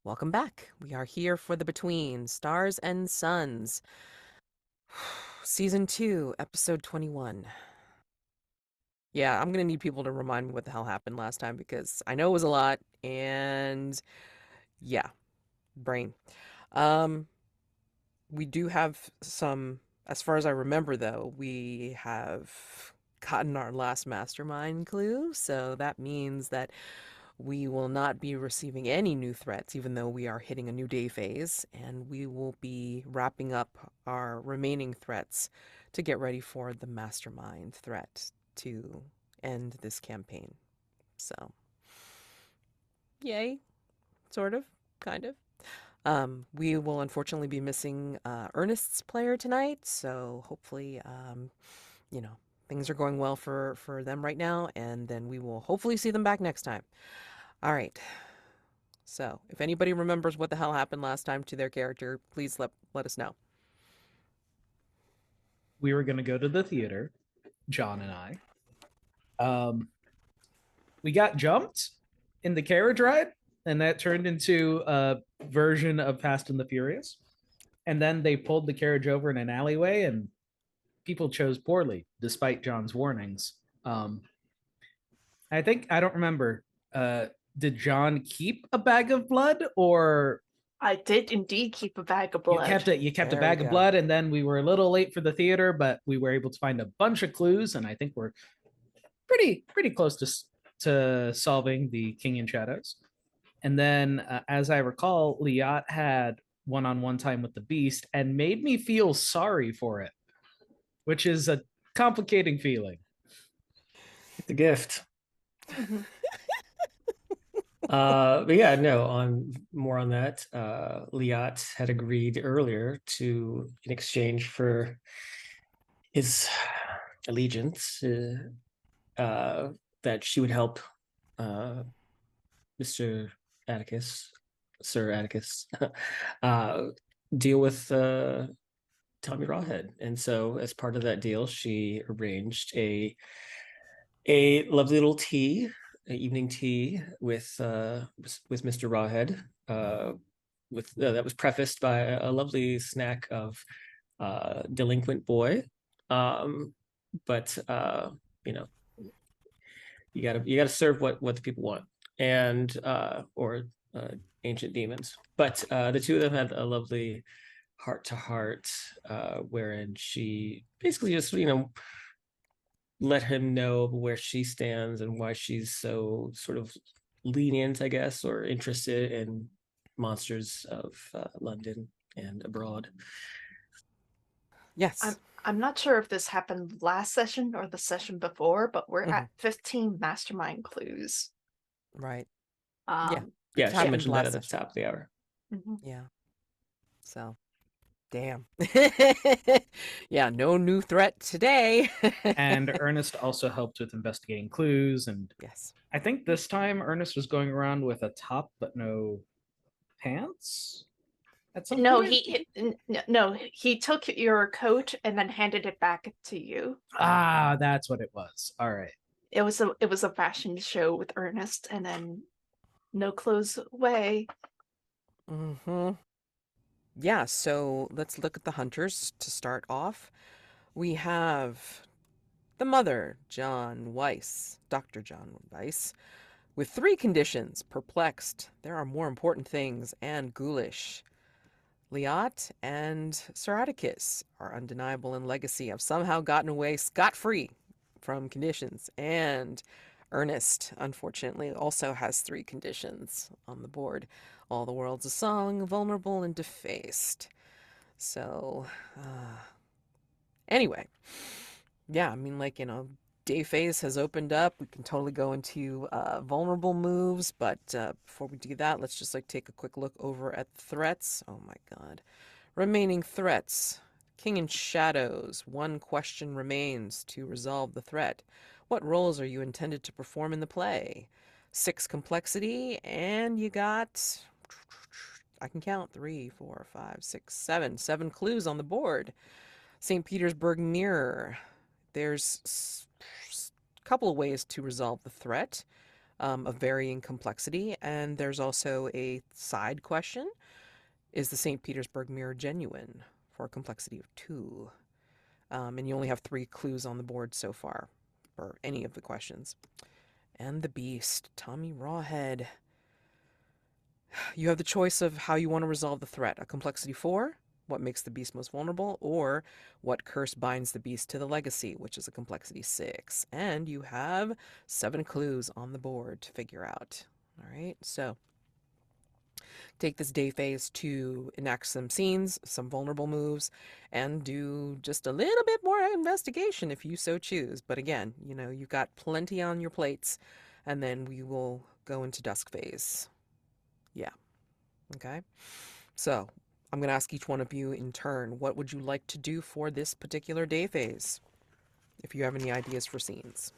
Welcome back. We are here for the Between Stars and Suns, Season 2, Episode 21. Yeah, I'm going to need people to remind me what the hell happened last time because I know it was a lot, and yeah, brain. Um, we do have some, as far as I remember though, we have gotten our last mastermind clue, so that means that we will not be receiving any new threats, even though we are hitting a new day phase, and we will be wrapping up our remaining threats to get ready for the mastermind threat to end this campaign. So, yay, sort of, kind of. We will unfortunately be missing Ernest's player tonight, so hopefully, you know, things are going well for them right now, and then we will hopefully see them back next time. All right. So, if anybody remembers what the hell happened last time to their character, please let us know. We were going to go to the theater, John and I. We got jumped in the carriage ride, and that turned into a version of Fast and the Furious. And then they pulled the carriage over in an alleyway, and people chose poorly despite John's warnings. I don't remember. Did John keep a bag of blood, or I did indeed keep a bag of you blood. kept it? You kept There a bag we of go. blood, and then we were a little late for the theater, but we were able to find a bunch of clues, and I think we're pretty close to solving the King in Shadows. And then, as I recall, Liat had one-on-one time with the Beast and made me feel sorry for it, which is a complicating feeling. It's a gift. Mhm. But yeah, no, on more on that. Liat had agreed earlier to, in exchange for his allegiance, that she would help Mr. Atticus, Sir Atticus, deal with Tommy Rawhead. And so, as part of that deal, she arranged a lovely little tea, an evening tea with Mr. Rawhead, with that was prefaced by a lovely snack of delinquent boy. But you know, you gotta serve what the people want, and or ancient demons. But the two of them had a lovely heart to heart, wherein she basically just let him know where she stands and why she's so sort of lenient, I guess, or interested in monsters of London and abroad. Yes. I'm not sure if this happened last session or the session before, but we're at 15 mastermind clues. Right. Yeah. Yeah, she happened mentioned that last at the session. top of the hour. Mhm. Yeah. So, damn. Yeah, no new threat today. And Ernest also helped with investigating clues. And yes. I think this time Ernest was going around with a top but no pants at some No, point. he took your coat and then handed it back to you. Ah, that's what it was. All right. It was a fashion show with Ernest, and then no clothes away. Mm-hmm. Yeah, so let's look at the hunters to start off. We have the mother, John Weiss, Dr. John Weiss, with 3 conditions: perplexed, there are more important things, and ghoulish. Liat and Sir Atticus are undeniable in legacy, have somehow gotten away scot-free from conditions, and Ernest, unfortunately, also has 3 conditions on the board. All the world's a song, vulnerable, and defaced. So, anyway, yeah, I mean, like, day phase has opened up. We can totally go into vulnerable moves, but before we do that, let's just like take a quick look over at the threats. Oh my god. Remaining threats. King in Shadows. 1 question remains to resolve the threat. What roles are you intended to perform in the play? 6 complexity, and you got, I can count, 3, 4, 5, 6, 7. 7 clues on the board. St. Petersburg Mirror. There's a couple of ways to resolve the threat of varying complexity, and there's also a side question. Is the St. Petersburg Mirror genuine? For a complexity of 2. And you only have 3 clues on the board so far for any of the questions. And the Beast, Tommy Rawhead. You have the choice of how you want to resolve the threat. A complexity 4, what makes the beast most vulnerable, or what curse binds the beast to the legacy, which is a complexity 6. And you have 7 clues on the board to figure out. All right, so take this day phase to enact some scenes, some vulnerable moves, and do just a little bit more investigation if you so choose. But again, you've got plenty on your plates, and then we will go into dusk phase. Yeah. Okay. So I'm going to ask each one of you in turn, what would you like to do for this particular day phase? If you have any ideas for scenes.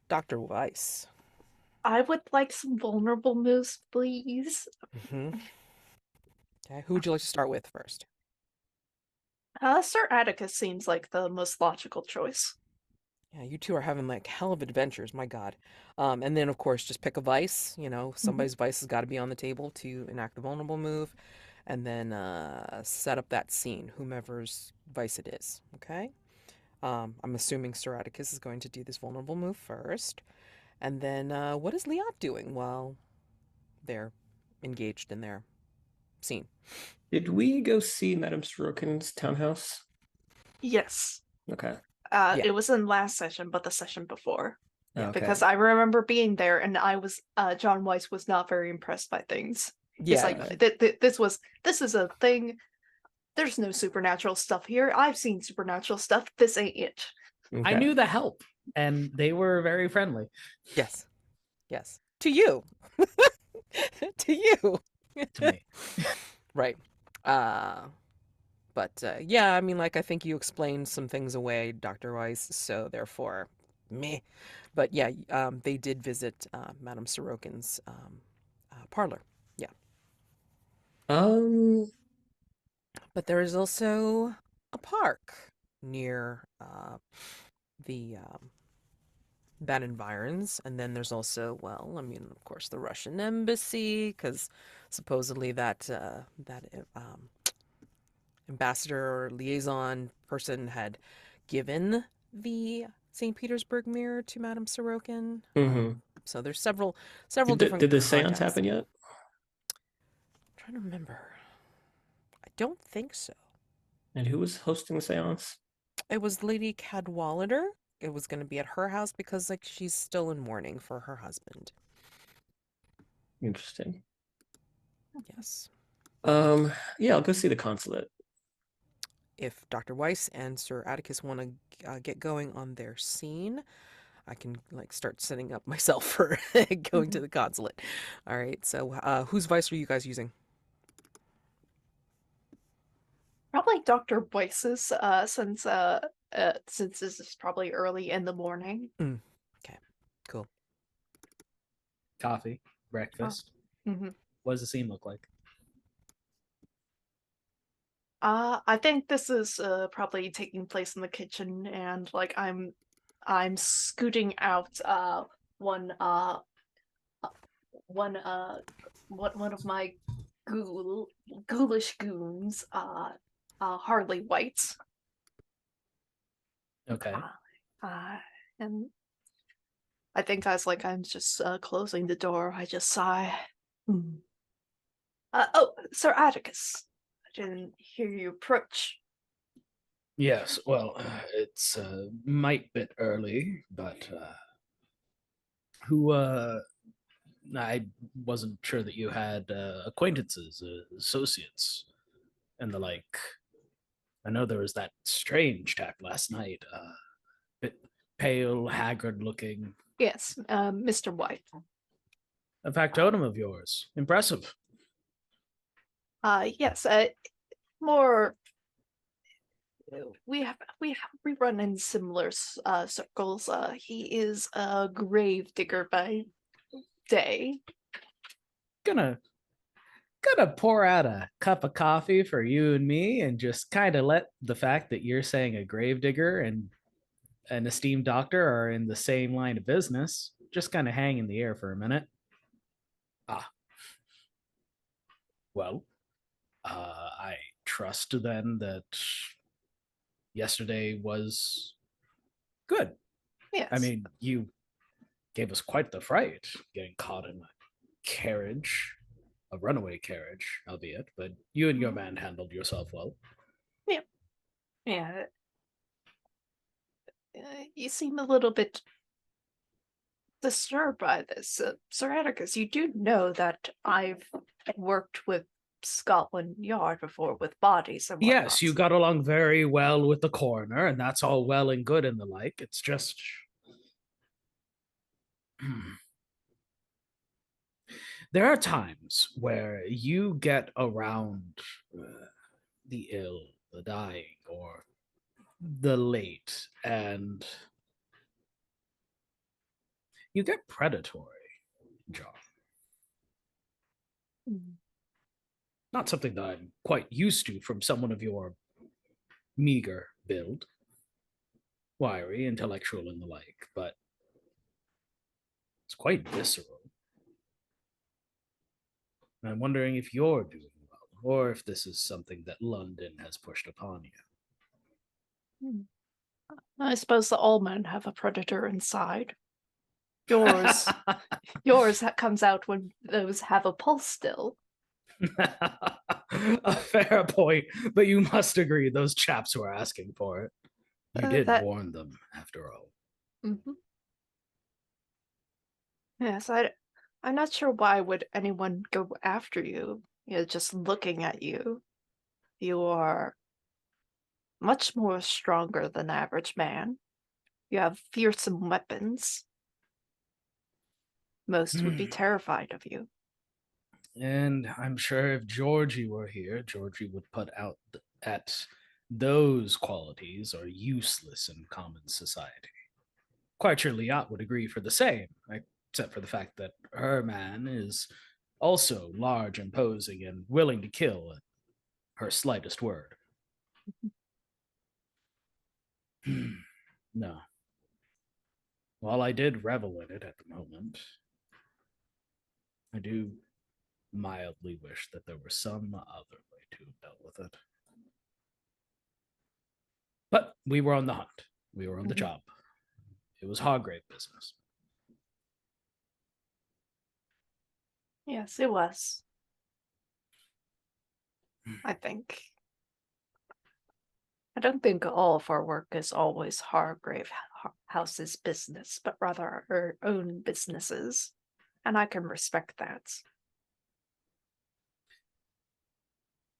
Dr. Weiss. I would like some vulnerable moves, please. Okay, who would you like to start with first? Sir Atticus seems like the most logical choice. Yeah, you two are having like hell of adventures, my God. And then of course just pick a vice, somebody's vice has got to be on the table to enact the vulnerable move, and then set up that scene, whomever's vice it is, okay? I'm assuming Sir Atticus is going to do this vulnerable move first. And then what is Liat doing while they're engaged in their scene? Did we go see Madame Sorokin's townhouse? Yes. Okay. Yeah. It was in last session, but the session before. Yeah. Okay. Because I remember being there, and I was John Weiss was not very impressed by things. He's Yeah. like, this is a thing. There's no supernatural stuff here. I've seen supernatural stuff. This ain't it. I knew the help, and they were very friendly. Yes. Yes. To you. To you. To me. Right. But yeah, I mean, like, I think you explained some things away, Dr. Weiss, so therefore, meh. But yeah, they did visit Madame Sorokin's parlor. Yeah. But there is also a park near the that environs, and then there's also, well, I mean, of course, the Russian embassy, because supposedly that ambassador or liaison person had given the St. Petersburg mirror to Madame Sorokin. So there's several different. Did the seance contexts. happen yet? I'm trying to remember. I don't think so. And who was hosting the seance? It was Lady Cadwallader. It was going to be at her house because, like, she's still in mourning for her husband. Interesting. Yes. Yeah, I'll go see the consulate. If Dr. Weiss and Sir Atticus want to get going on their scene, I can like start setting up myself for going to the consulate. All right. So, whose vice are you guys using? Probably Dr. Weiss's, since this is probably early in the morning. Okay. Cool. Coffee, breakfast. What does the scene look like? I think this is probably taking place in the kitchen, and like I'm scooting out one of my ghoulish goons, Harley White. Okay. And I think I'm just closing the door, I just sigh. Oh, Sir Atticus. I didn't hear you approach. Yes, well, it's a might bit early, but who I wasn't sure that you had acquaintances, associates, and the like. I know there was that strange chap last night, bit pale, haggard looking. Yes, Mr. White. A factotum of yours. Impressive. Yes, more. We run in similar circles. He is a grave digger by day. Gonna pour out a cup of coffee for you and me and just kind of let the fact that you're saying a gravedigger and an esteemed doctor are in the same line of business just kind of hang in the air for a minute. Ah, well, I trust then that yesterday was good. Yes. I mean, you gave us quite the fright getting caught in a carriage, a runaway carriage, albeit, but you and your man handled yourself well. Yeah. You seem a little bit disturbed by this. Sir Atticus, you do know that I've worked with Scotland Yard before with bodies and whatnot. Yes, you got along very well with the coroner, and that's all well and good and the like. It's just. There are times where you get around the ill, the dying, or the late, and you get predatory, John. Not something that I'm quite used to from someone of your meager build, wiry, intellectual, and the like, but it's quite visceral. And I'm wondering if you're doing well, or if this is something that London has pushed upon you. I suppose that all men have a predator inside. Yours comes out when those have a pulse still. A fair point, but you must agree those chaps were asking for it. You did warn them, after all. Mm-hmm. Yes, I'm not sure why would anyone go after you. You know, just looking at you, you are much more stronger than the average man. You have fearsome weapons. Most would be terrified of you. And I'm sure if Georgie were here, Georgie would put out at those qualities are useless in common society. Quite sure Liat would agree for the same, except for the fact that her man is also large, imposing, and willing to kill at her slightest word. No. While I did revel in it at the moment, I do mildly wish that there were some other way to have dealt with it. But we were on the hunt. We were on the job. It was Hargrave business. Yes, it was. I think. I don't think all of our work is always Hargrave House's business, but rather our own businesses. And I can respect that.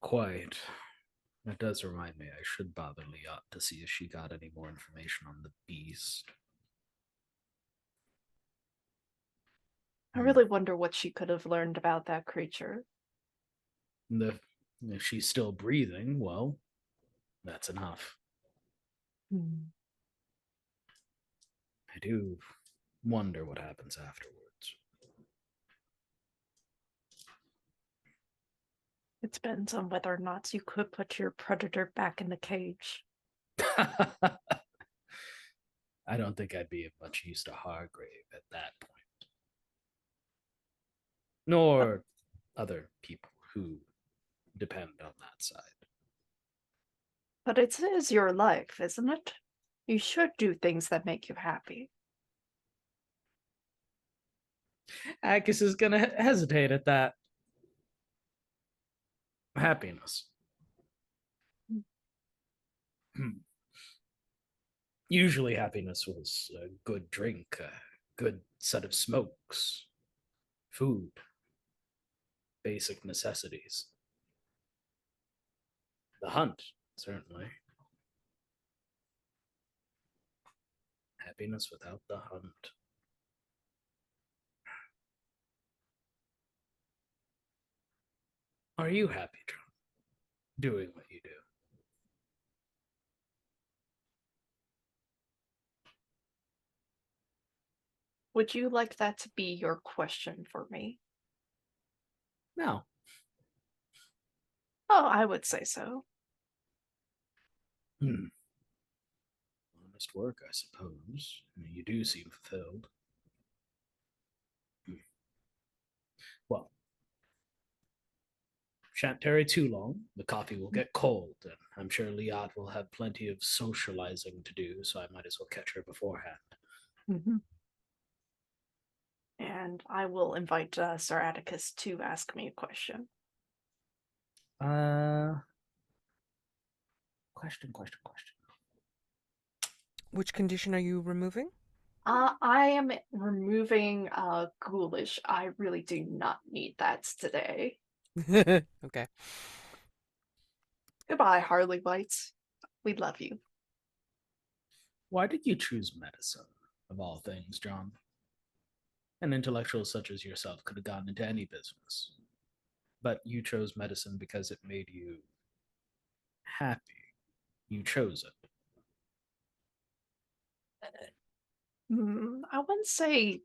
Quite. That does remind me, I should bother Liat to see if she got any more information on the beast. I really wonder what she could have learned about that creature. If she's still breathing, well, that's enough. I do wonder what happens afterwards. It depends on whether or not you could put your predator back in the cage. I don't think I'd be of much use to Hargrave at that point. Nor other people who depend on that side. But it is your life, isn't it? You should do things that make you happy. Atticus is going to hesitate at that. Happiness. Usually happiness was a good drink, good set of smokes, food, basic necessities. The hunt, certainly. Happiness without the hunt. Are you happy, John, doing what you do? Would you like that to be your question for me? No. Oh, I would say so. Honest work, I suppose. I mean, you do seem fulfilled. Well, shan't tarry too long. The coffee will get cold, and I'm sure Liat will have plenty of socializing to do, so I might as well catch her beforehand. Mm-hmm. And I will invite Sir Atticus to ask me a question. Question. Which condition are you removing? I am removing ghoulish. I really do not need that today. Okay. Goodbye, Harley Whites. We love you. Why did you choose medicine, of all things, John? An intellectual such as yourself could have gotten into any business. But you chose medicine because it made you happy. You chose it. I wouldn't say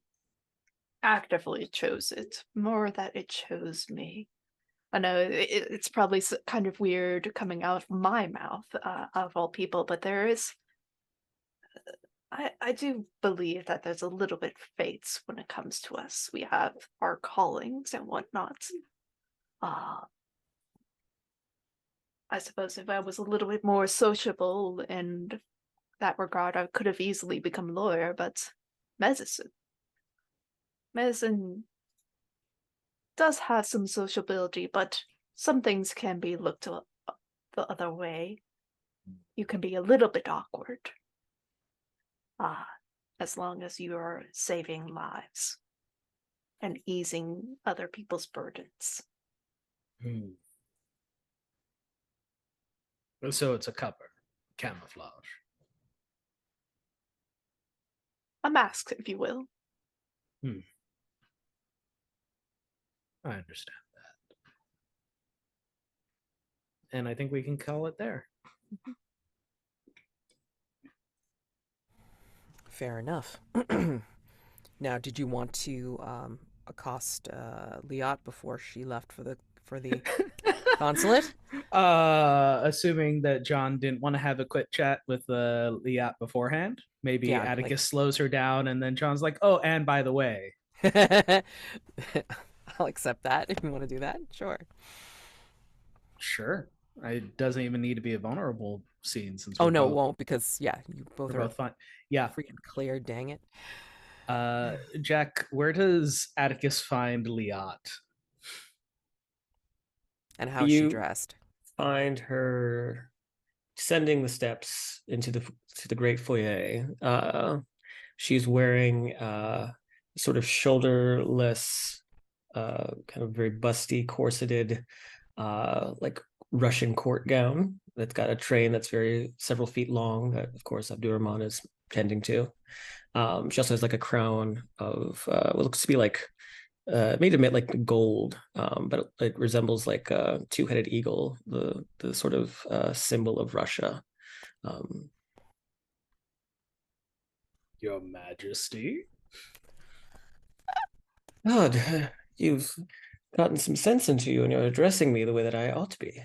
actively chose it, more that it chose me. I know it's probably kind of weird coming out of my mouth, of all people, but there is. I do believe that there's a little bit fates when it comes to us. We have our callings and whatnot. Uh, I suppose if I was a little bit more sociable in that regard, I could have easily become a lawyer, but medicine. Medicine does have some sociability, but some things can be looked the other way. You can be a little bit awkward. As long as you are saving lives and easing other people's burdens. So it's a cover, camouflage. A mask, if you will. I understand that. And I think we can call it there. Fair enough. Now, did you want to accost Liat before she left for the consulate? Assuming that John didn't want to have a quick chat with Liat beforehand, maybe Yeah, Atticus slows her down, and then John's like, "Oh, and by the way." I'll accept that if you want to do that. Sure. Sure. It doesn't even need to be a vulnerable scene since Oh we're no, it both, won't, because yeah, you both we're are both fine. Yeah. free and clear. Dang it. Jack, where does Atticus find Liat? And how's she You dressed? find her descending the steps into the great foyer. She's wearing sort of shoulderless, kind of very busty, corseted, like Russian court gown that's got a train that's several feet long. That of course Abdurrahman is tending to. She also has like a crown of what looks to be like made of like gold, but it resembles like a two-headed eagle, the sort of symbol of Russia. Your Majesty? God, you've gotten some sense into you, and you're addressing me the way that I ought to be.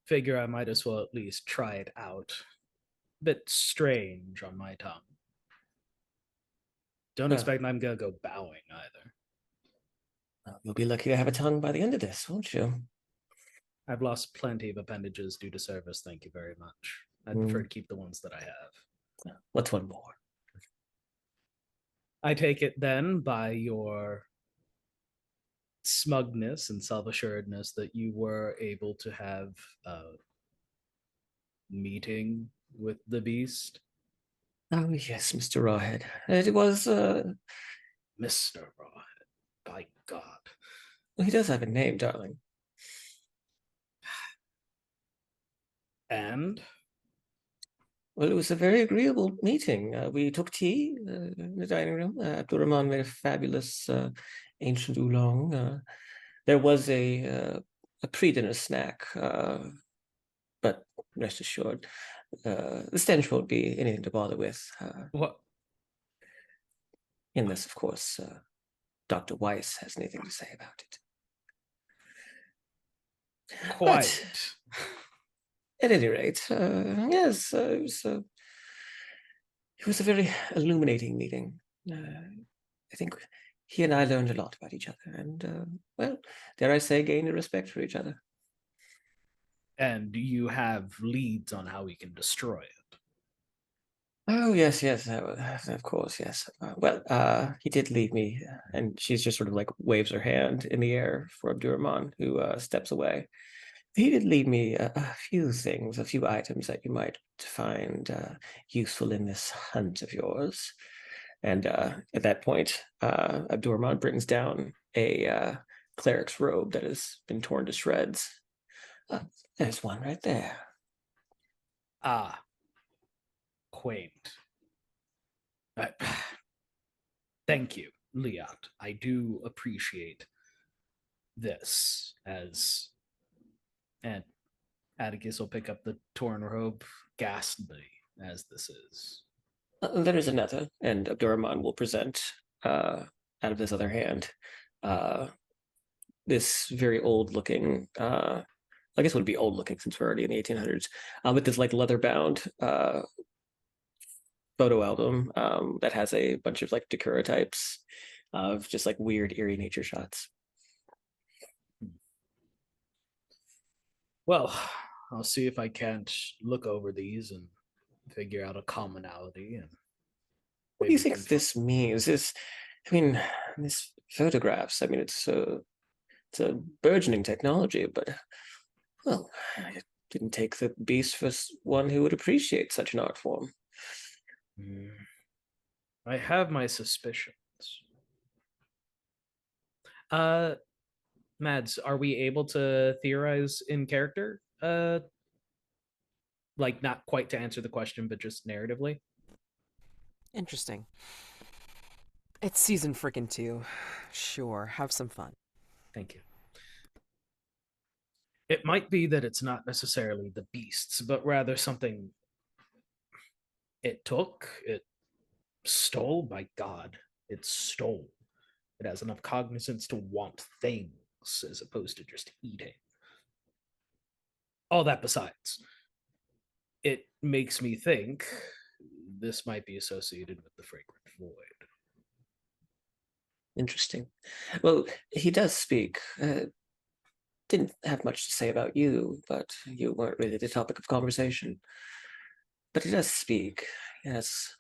Figure I might as well at least try it out. Bit strange on my tongue. Don't expect I'm gonna go bowing either. You'll be lucky to have a tongue by the end of this, won't you? I've lost plenty of appendages due to service, thank you very much. I'd prefer to keep the ones that I have. What's one more? I take it then by your smugness and self-assuredness that you were able to have a meeting with the beast. Oh, yes, Mr. Rawhead. It was, Mr. Rawhead. By God. well, he does have a name, darling. And Well, it was a very agreeable meeting. We took tea in the dining room. Abdurrahman made a fabulous ancient oolong. There was a pre-dinner snack, but rest assured, the stench won't be anything to bother with. what? Unless, of course, Dr. Weiss has anything to say about it. Quiet. But at any rate, yes, it was a very illuminating meeting. I think he and I learned a lot about each other, and well, dare I say, gained a respect for each other. And you have leads on how we can destroy it. Oh yes, yes, of course, yes. He did leave me, and she's just sort of like waves her hand in the air for Abdurrahman, who steps away. He did leave me a few things, a few items that you might find useful in this hunt of yours. And at that point, Abdurrahman brings down a cleric's robe that has been torn to shreds. There's one right there. Ah, quaint. Thank you, Liat. I do appreciate this and Atticus will pick up the torn robe, ghastly as this is. There is another, and Abdurrahman will present out of his other hand this very old-looking. I guess it would be old-looking since we're already in the 1800s, with this like leather-bound photo album that has a bunch of like daguerreotypes of just like weird, eerie nature shots. Well, I'll see if I can't look over these and figure out a commonality. And What do you maybe think can- this means? I mean, this photographs. I mean, it's a burgeoning technology, but well, it didn't take the beast for one who would appreciate such an art form. Hmm. I have my suspicions. Uh, Mads, are we able to theorize in character? Like not quite to answer the question, but just narratively. Interesting. It's season freaking 2. Sure, have some fun. Thank you. It might be that it's not necessarily the beasts, but rather something it took, it stole. By God, it stole. It has enough cognizance to want things as opposed to just eating. All that besides, it makes me think this might be associated with the fragrant void. Interesting. Well, he does speak. Didn't have much to say about you, but you weren't really the topic of conversation. But he does speak. He has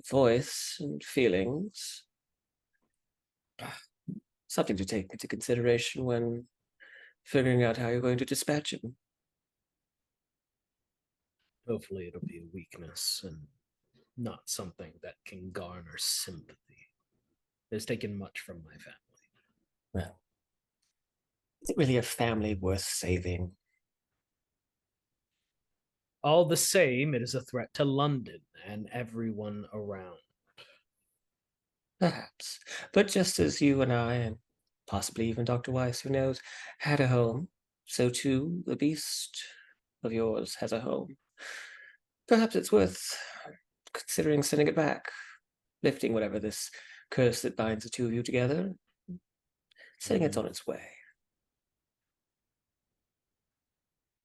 voice and feelings. Something to take into consideration when figuring out how you're going to dispatch him. Hopefully, it'll be a weakness and not something that can garner sympathy. It's taken much from my family. Well, is it really a family worth saving? All the same, it is a threat to London and everyone around. Perhaps. But just as you and I, and possibly even Dr. Weiss, who knows, had a home, so too the beast of yours has a home. Perhaps it's worth considering sending it back, lifting whatever this curse that binds the two of you together, saying it's on its way.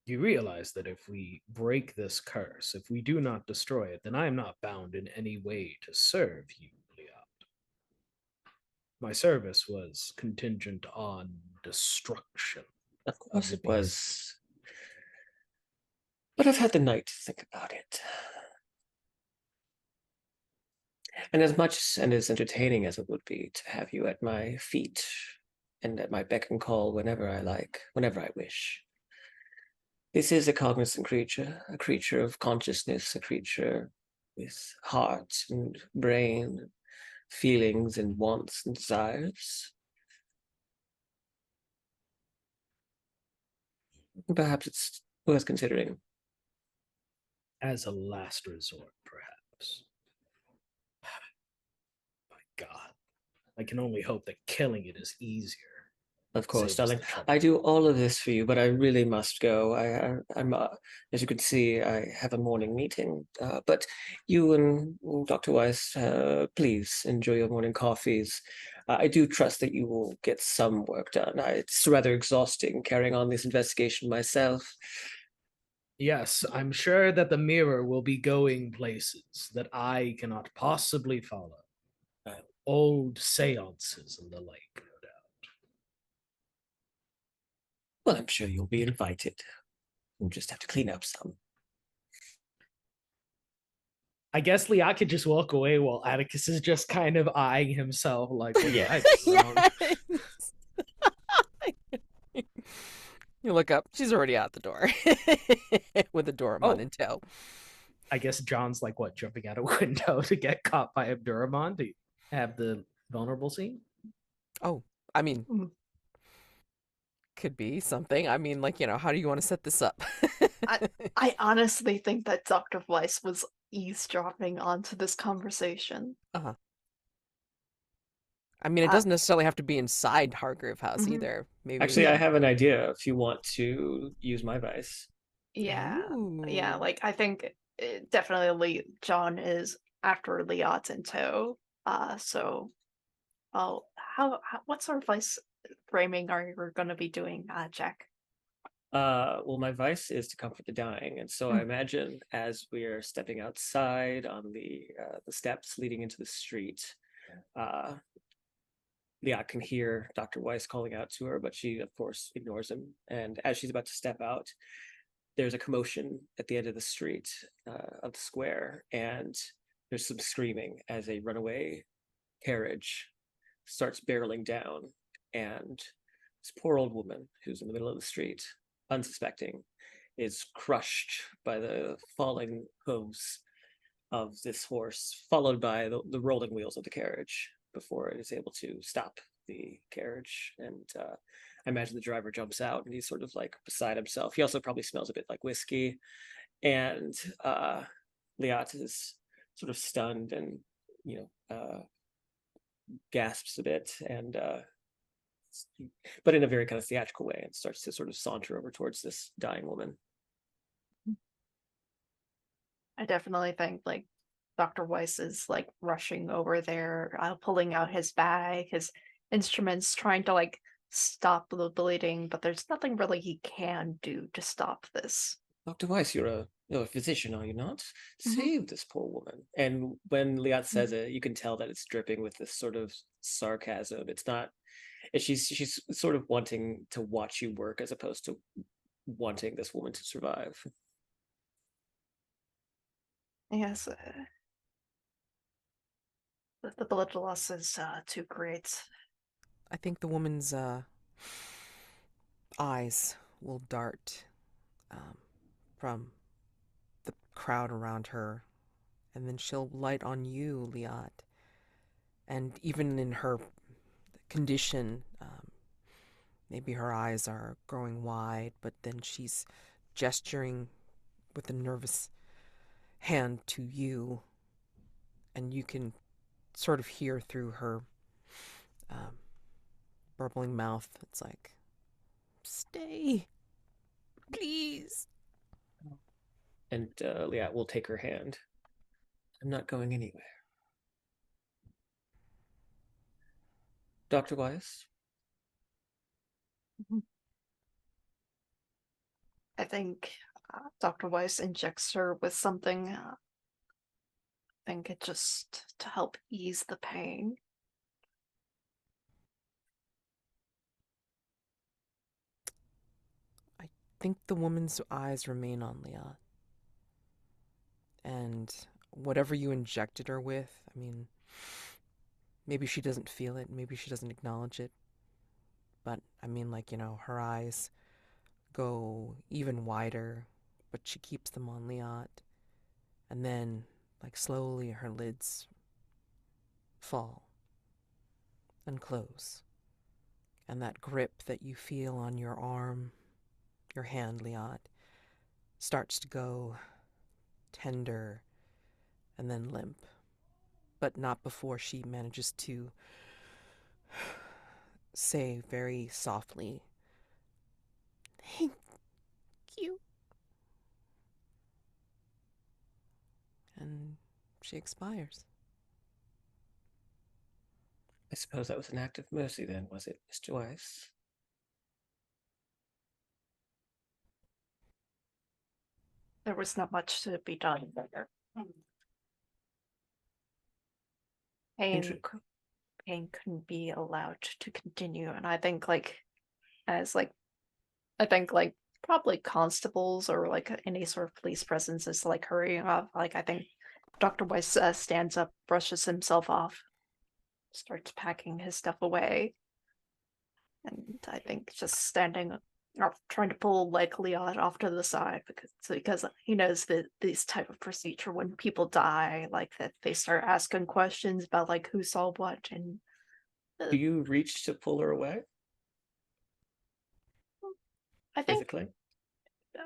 You realize that if we break this curse, if we do not destroy it, then I am not bound in any way to serve you, Liat. My service was contingent on destruction. Of course the it was. But I've had the night to think about it. And as much and as entertaining as it would be to have you at my feet and at my beck and call whenever I like, whenever I wish. This is a cognizant creature, a creature of consciousness, a creature with heart and brain, feelings and wants and desires. Perhaps it's worth considering. As a last resort, perhaps. My God, I can only hope that killing it is easier. Of course, Save us darling. the trouble. I do all of this for you, but I really must go. I'm, as you can see, I have a morning meeting. But you and Dr. Weiss, please enjoy your morning coffees. I do trust that you will get some work done. It's rather exhausting carrying on this investigation myself. Yes, I'm sure that the mirror will be going places that I cannot possibly follow. Old seances and the like, no doubt. Well, I'm sure you'll be invited. You'll just have to clean up some. I guess Liat could just walk away while Atticus is just kind of eyeing himself like, what did Yeah. I do wrong? Yes. You look up. She's already out the door with a Doraemon Oh. in tow. I guess John's like, what, jumping out a window to get caught by Abdurrahman to have the vulnerable scene? Oh, I mean, Mm. could be something. I mean, like, how do you want to set this up? I honestly think that Dr. Weiss was eavesdropping onto this conversation. Uh-huh. I mean, it doesn't necessarily have to be inside Hargrave House Mhm. either. Maybe. Actually, I have an idea if you want to use my vice. Yeah, Ooh. like I think definitely John is after Liat in tow. So, what sort of vice framing are you going to be doing, Jack? Well, my vice is to comfort the dying, and so I imagine as we're stepping outside on the steps leading into the street, uh, Liat can hear Dr. Weiss calling out to her, but she, of course, ignores him. And as she's about to step out, there's a commotion at the end of the street of the square, and there's some screaming as a runaway carriage starts barreling down, and this poor old woman who's in the middle of the street, unsuspecting, is crushed by the falling hooves of this horse, followed by the rolling wheels of the carriage before it is able to stop the carriage. And I imagine the driver jumps out and he's sort of like beside himself. He also probably smells a bit like whiskey. And Liat is sort of stunned and, gasps a bit and but in a very kind of theatrical way, and starts to sort of saunter over towards this dying woman. I definitely think like Dr. Weiss is like rushing over there, pulling out his bag, his instruments, trying to like stop the bleeding, but there's nothing really he can do to stop this. Dr. Weiss, you're a physician, are you not? Mhm. Save this poor woman. And when Liat says it, you can tell that it's dripping with this sort of sarcasm. It's not. She's sort of wanting to watch you work as opposed to wanting this woman to survive. Yes, the blood loss is too great. I think the woman's eyes will dart from the crowd around her, and then she'll light on you, Liat. And even in her condition, maybe her eyes are growing wide, but then she's gesturing with a nervous hand to you, and you can sort of hear through her um, burbling mouth. It's like, stay, please. And Liat will take her hand. I'm not going anywhere. Dr. Weiss? Mhm. I think Dr. Weiss injects her with something. I think it just to help ease the pain. I think the woman's eyes remain on Liat. And whatever you injected her with, I mean, maybe she doesn't feel it, maybe she doesn't acknowledge it. But I mean, like, her eyes go even wider, but she keeps them on Liat. And then like slowly her lids fall and close. And that grip that you feel on your arm, your hand, Liat, starts to go tender and then limp. But not before she manages to say very softly, "Thank you." And she expires. I suppose that was an act of mercy then, was it, Mr. Weiss? There was not much to be done there. Pain, pain couldn't be allowed to continue, and I think as I think probably constables or any sort of police presence is hurrying off. I think Dr. Weiss stands up, brushes himself off, starts packing his stuff away, and I think just standing up, trying to pull Liat off to the side because he knows that this type of procedure when people die, that they start asking questions about who saw what and. Do you reach to pull her away? I think Physically?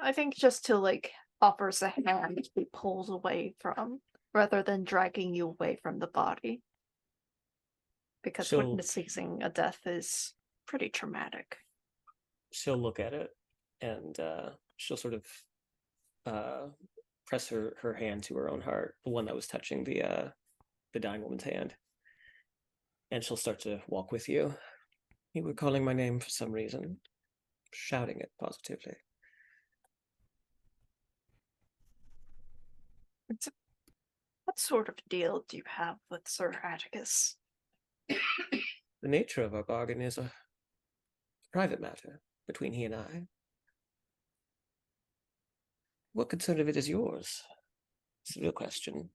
I think just to offers a hand to be pulled away from rather than dragging you away from the body. Because witnessing a death is pretty traumatic. She'll look at it and she'll sort of press her hand to her own heart, the one that was touching the dying woman's hand. And she'll start to walk with you. You were calling my name for some reason, shouting it positively. What sort of deal do you have with Sir Atticus? The nature of our bargain is a private matter between he and I. What concern of it is yours? It's a real question.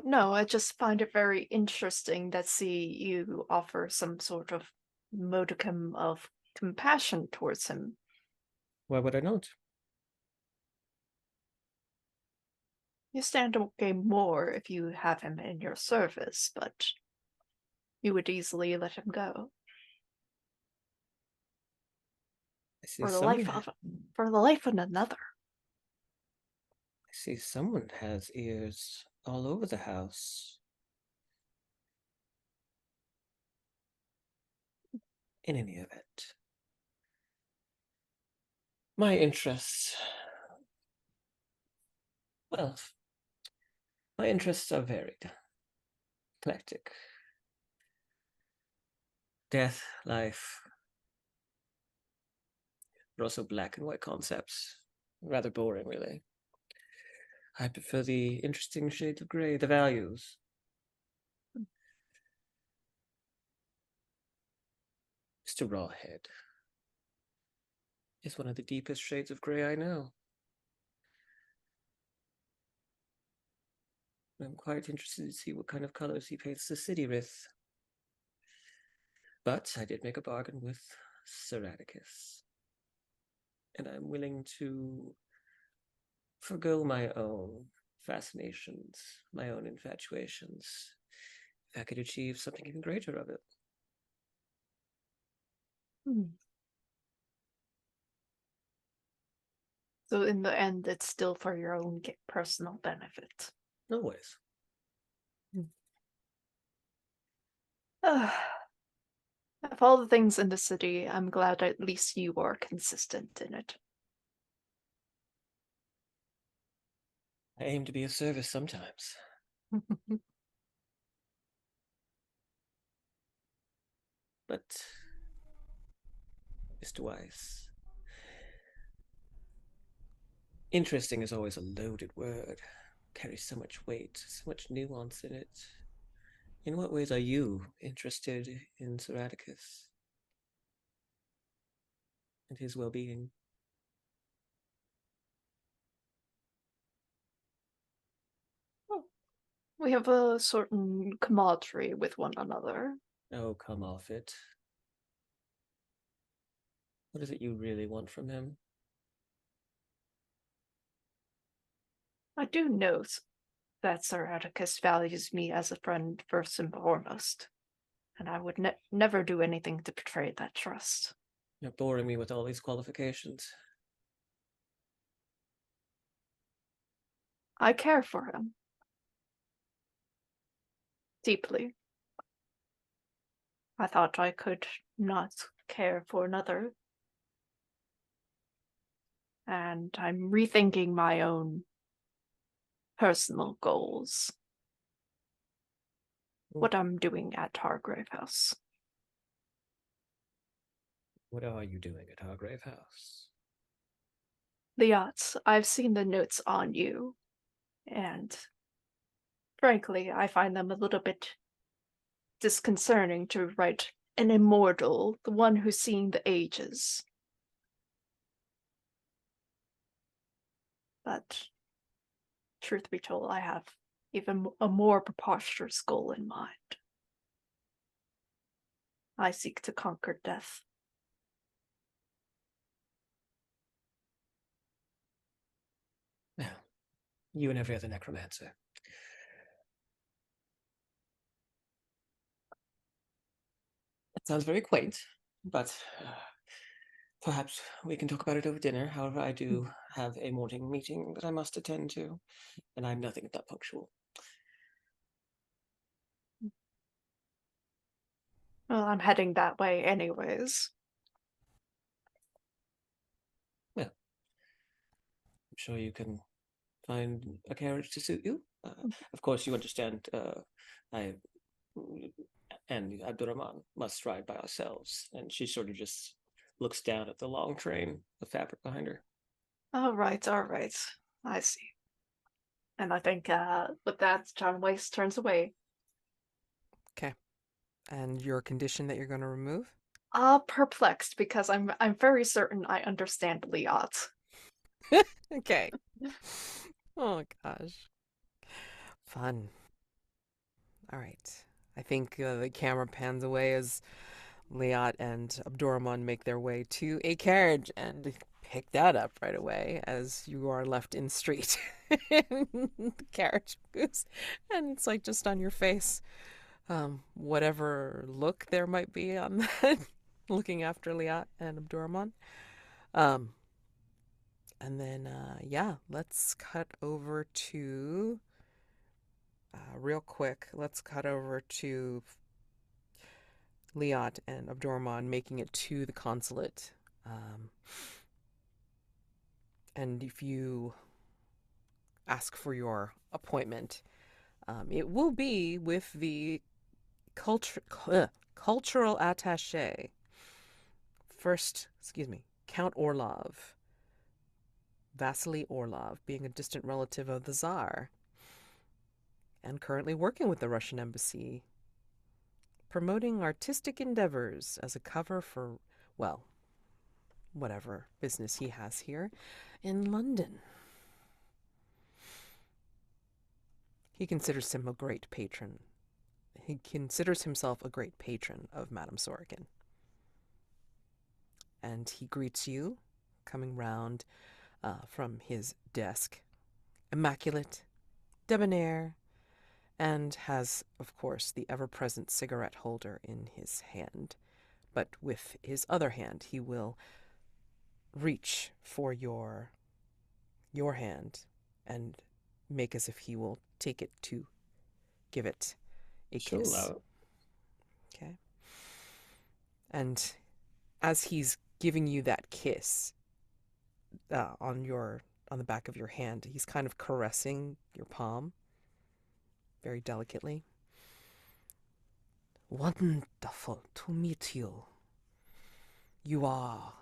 No, I just find it very interesting that you offer some sort of modicum of compassion towards him. Why would I not? You stand to gain more if you have him in your service, but you would easily let him go. For the life of another. I see someone has ears all over the house. In any event, my interests, well, my interests are varied, eclectic. Death, life, but also black and white concepts. Rather boring, really. I prefer the interesting shades of gray, the values. Mr. Rawhead is one of the deepest shades of gray I know. I'm quite interested to see what kind of colors he paints the city with. But I did make a bargain with Sir Atticus. And I'm willing to forgo my own fascinations, my own infatuations, if I could achieve something even greater of it. So in the end, it's still for your own personal benefit. Always. Of all the things in the city, I'm glad at least you are consistent in it. I aim to be of service sometimes. But, Mr. Weiss, interesting is always a loaded word. Carries so much weight, so much nuance in it. In what ways are you interested in Sir Atticus and his well-being? We have a certain camaraderie with one another. Oh, come off it. What is it you really want from him? I do know that Sir Atticus values me as a friend first and foremost, and I would never do anything to betray that trust. You're boring me with all these qualifications. I care for him. Deeply. I thought I could not care for another. And I'm rethinking my own personal goals. What I'm doing at Hargrave House. What are you doing at Hargrave House? Liat, I've seen the notes on you, and frankly, I find them a little bit disconcerting to write an immortal, the one who's seen the ages. But, truth be told, I have even a more preposterous goal in mind. I seek to conquer death. Well, you and every other necromancer. That sounds very quaint, but perhaps we can talk about it over dinner. However, I do have a morning meeting that I must attend to, and I'm nothing if not punctual. Well, I'm heading that way anyways. Well, I'm sure you can find a carriage to suit you. Of course, you understand. I and Abdurrahman must ride by ourselves, and she sort of just looks down at the long train of fabric behind her. All right. I see. And I think with that, John Weiss turns away. Okay. And your condition that you're going to remove? Perplexed because I'm very certain I understand Liat. Okay. Oh gosh. Fun. All right. I think the camera pans away as Liat and Abdurrahman make their way to a carriage and pick that up right away as you are left in street. The carriage moves and it's like just on your face. Whatever look there might be on that, looking after Liat and Abdurrahman. And then, yeah, let's cut over to, real quick, let's cut over to Liat and Abdurrahman making it to the consulate. And if you ask for your appointment, it will be with the cultural attache. First, excuse me, Count Orlov. Vasily Orlov, being a distant relative of the Tsar, and currently working with the Russian embassy, promoting artistic endeavors as a cover for, well, whatever business he has here in London. He considers him a great patron. He considers himself a great patron of Madame Sorokin. And he greets you, coming round from his desk, immaculate, debonair, and has, of course, the ever-present cigarette holder in his hand. But with his other hand, he will reach for your hand and make as if he will take it to give it a She'll kiss. allow it. Okay. And as he's giving you that kiss on the back of your hand, he's kind of caressing your palm very delicately. Wonderful to meet you. You are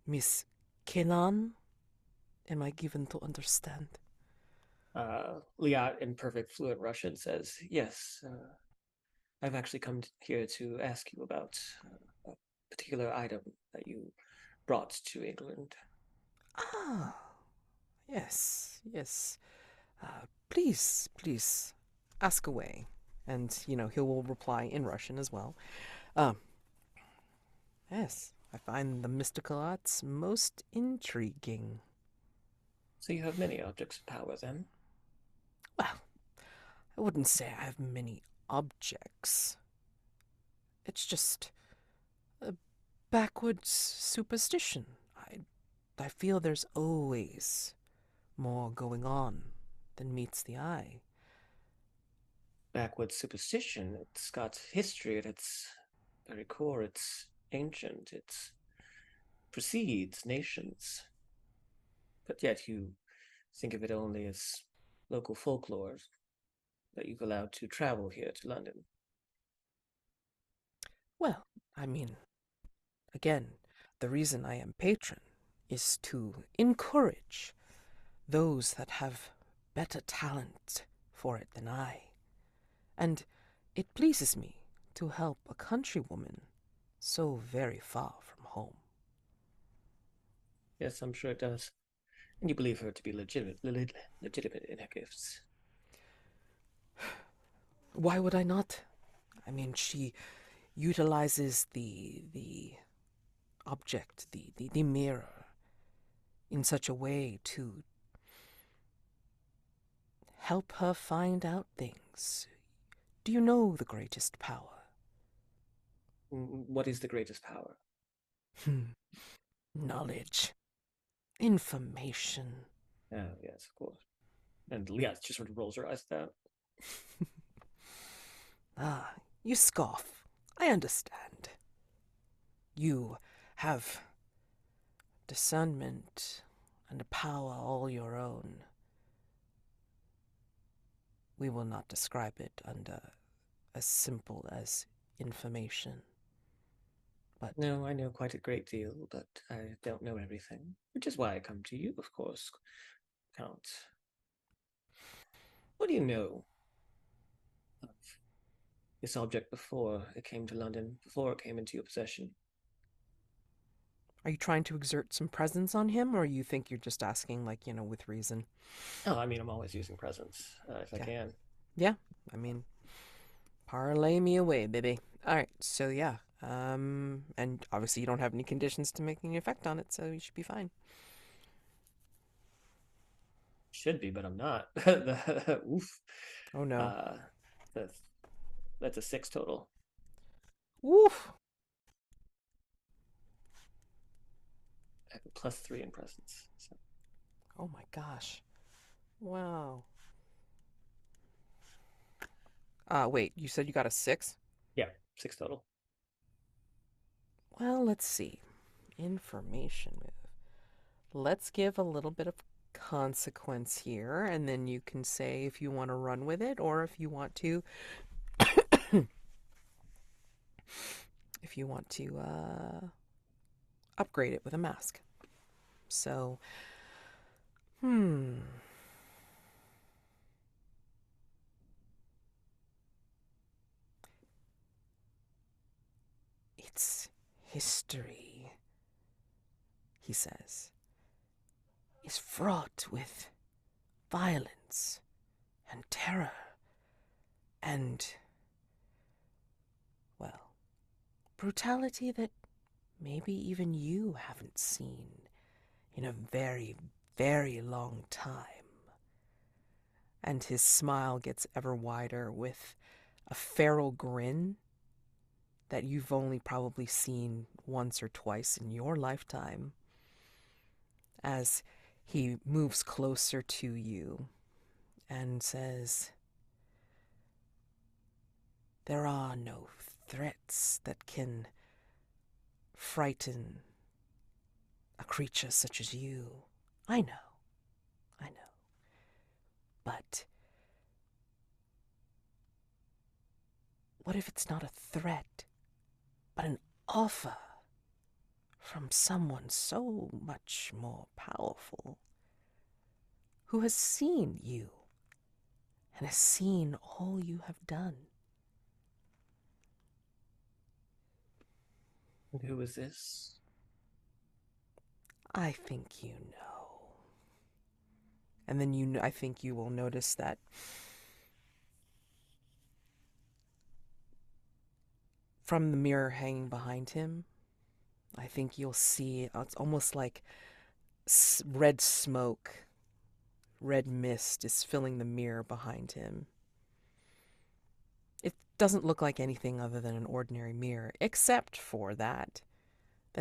Miss Kanaan? Am I given to understand? Liat, in perfect fluent Russian, says, "Yes, I've actually come here to ask you about a particular item that you brought to England." Ah, yes, yes. Please, ask away. And, he will reply in Russian as well. Um, yes, I find the mystical arts most intriguing. So you have many objects of power then? Well, I wouldn't say I have many objects. It's just a backwoods superstition. I feel there's always more going on than meets the eye. Backwoods superstition. It's got history at its very core. It's ancient. It precedes nations. But yet you think of it only as local folklore that you've allowed to travel here to London. Well, I mean, again, the reason I am patron is to encourage those that have better talent for it than I. And it pleases me to help a countrywoman so very far from home. Yes, I'm sure it does. And you believe her to be legitimate in her gifts. Why would I not? I mean, she utilizes the object, the mirror, in such a way to help her find out things. Do you know the greatest power? What is the greatest power? Knowledge. Information. Oh, yes, of course. And Liat just sort of rolls her eyes at that. Ah, you scoff. I understand. You have discernment and a power all your own. We will not describe it under as simple as information. But No, I know quite a great deal, but I don't know everything. Which is why I come to you, of course, Count. What do you know of this object before it came to London, before it came into your possession? are you trying to exert some presence on him, or you think you're just asking, like, with reason? Oh, I mean, I'm always using presents if I Yeah. can. Yeah, I mean, parlay me away, baby. All right, so yeah. And obviously you don't have any conditions to make any effect on it, so you should be fine. Should be, but I'm not. Oof. Oh no. Uh, that's that's a 6 total. Woof. I have a +3 in presence. So. Oh my gosh. Wow. Wait, you said you got a 6? Yeah, 6 total. Well, let's see. Information move. Let's give a little bit of consequence here, and then you can say if you want to run with it or if you want to upgrade it with a mask. So, It's history, he says, is fraught with violence and terror and, well, brutality that maybe even you haven't seen in a very, very long time. And his smile gets ever wider with a feral grin that you've only probably seen once or twice in your lifetime as he moves closer to you and says, "There are no threats that can frighten a creature such as you. I know, I know. But what if it's not a threat, but an offer from someone so much more powerful, who has seen you and has seen all you have done?" And who is this? I think you know. And then I think you will notice that from the mirror hanging behind him, I think you'll see it's almost like red smoke red mist is filling the mirror behind him. It doesn't look like anything other than an ordinary mirror, except for that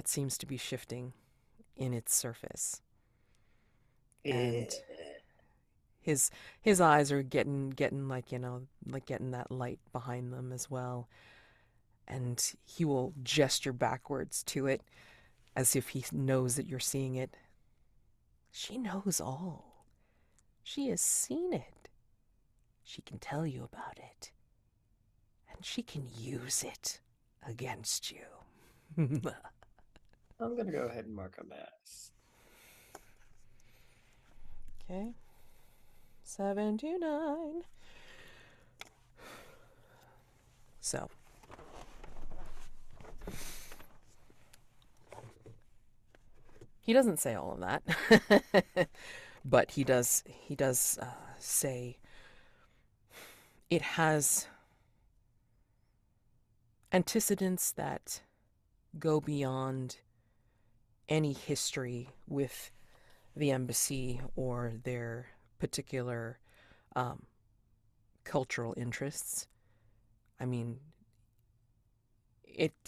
seems to be shifting in its surface. And his eyes are getting like, like getting that light behind them as well. And he will gesture backwards to it as if he knows that you're seeing it. She knows all. She has seen it. She can tell you about it. And she can use it against you. I'm gonna go ahead and mark a mass. Okay. 7 to 9. So. He doesn't say all of that. But he does say it has antecedents that go beyond any history with the embassy or their particular cultural interests. I mean,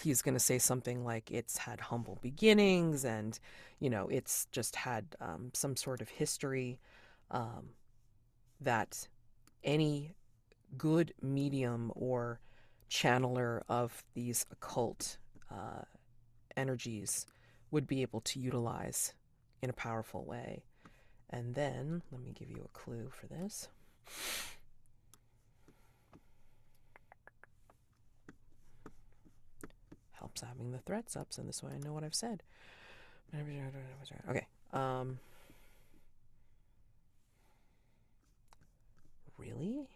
he's going to say something like it's had humble beginnings and, it's just had some sort of history that any good medium or channeler of these occult energies would be able to utilize in a powerful way. And then, let me give you a clue for this. Helps having the threats up, so this way I know what I've said. Okay. Really?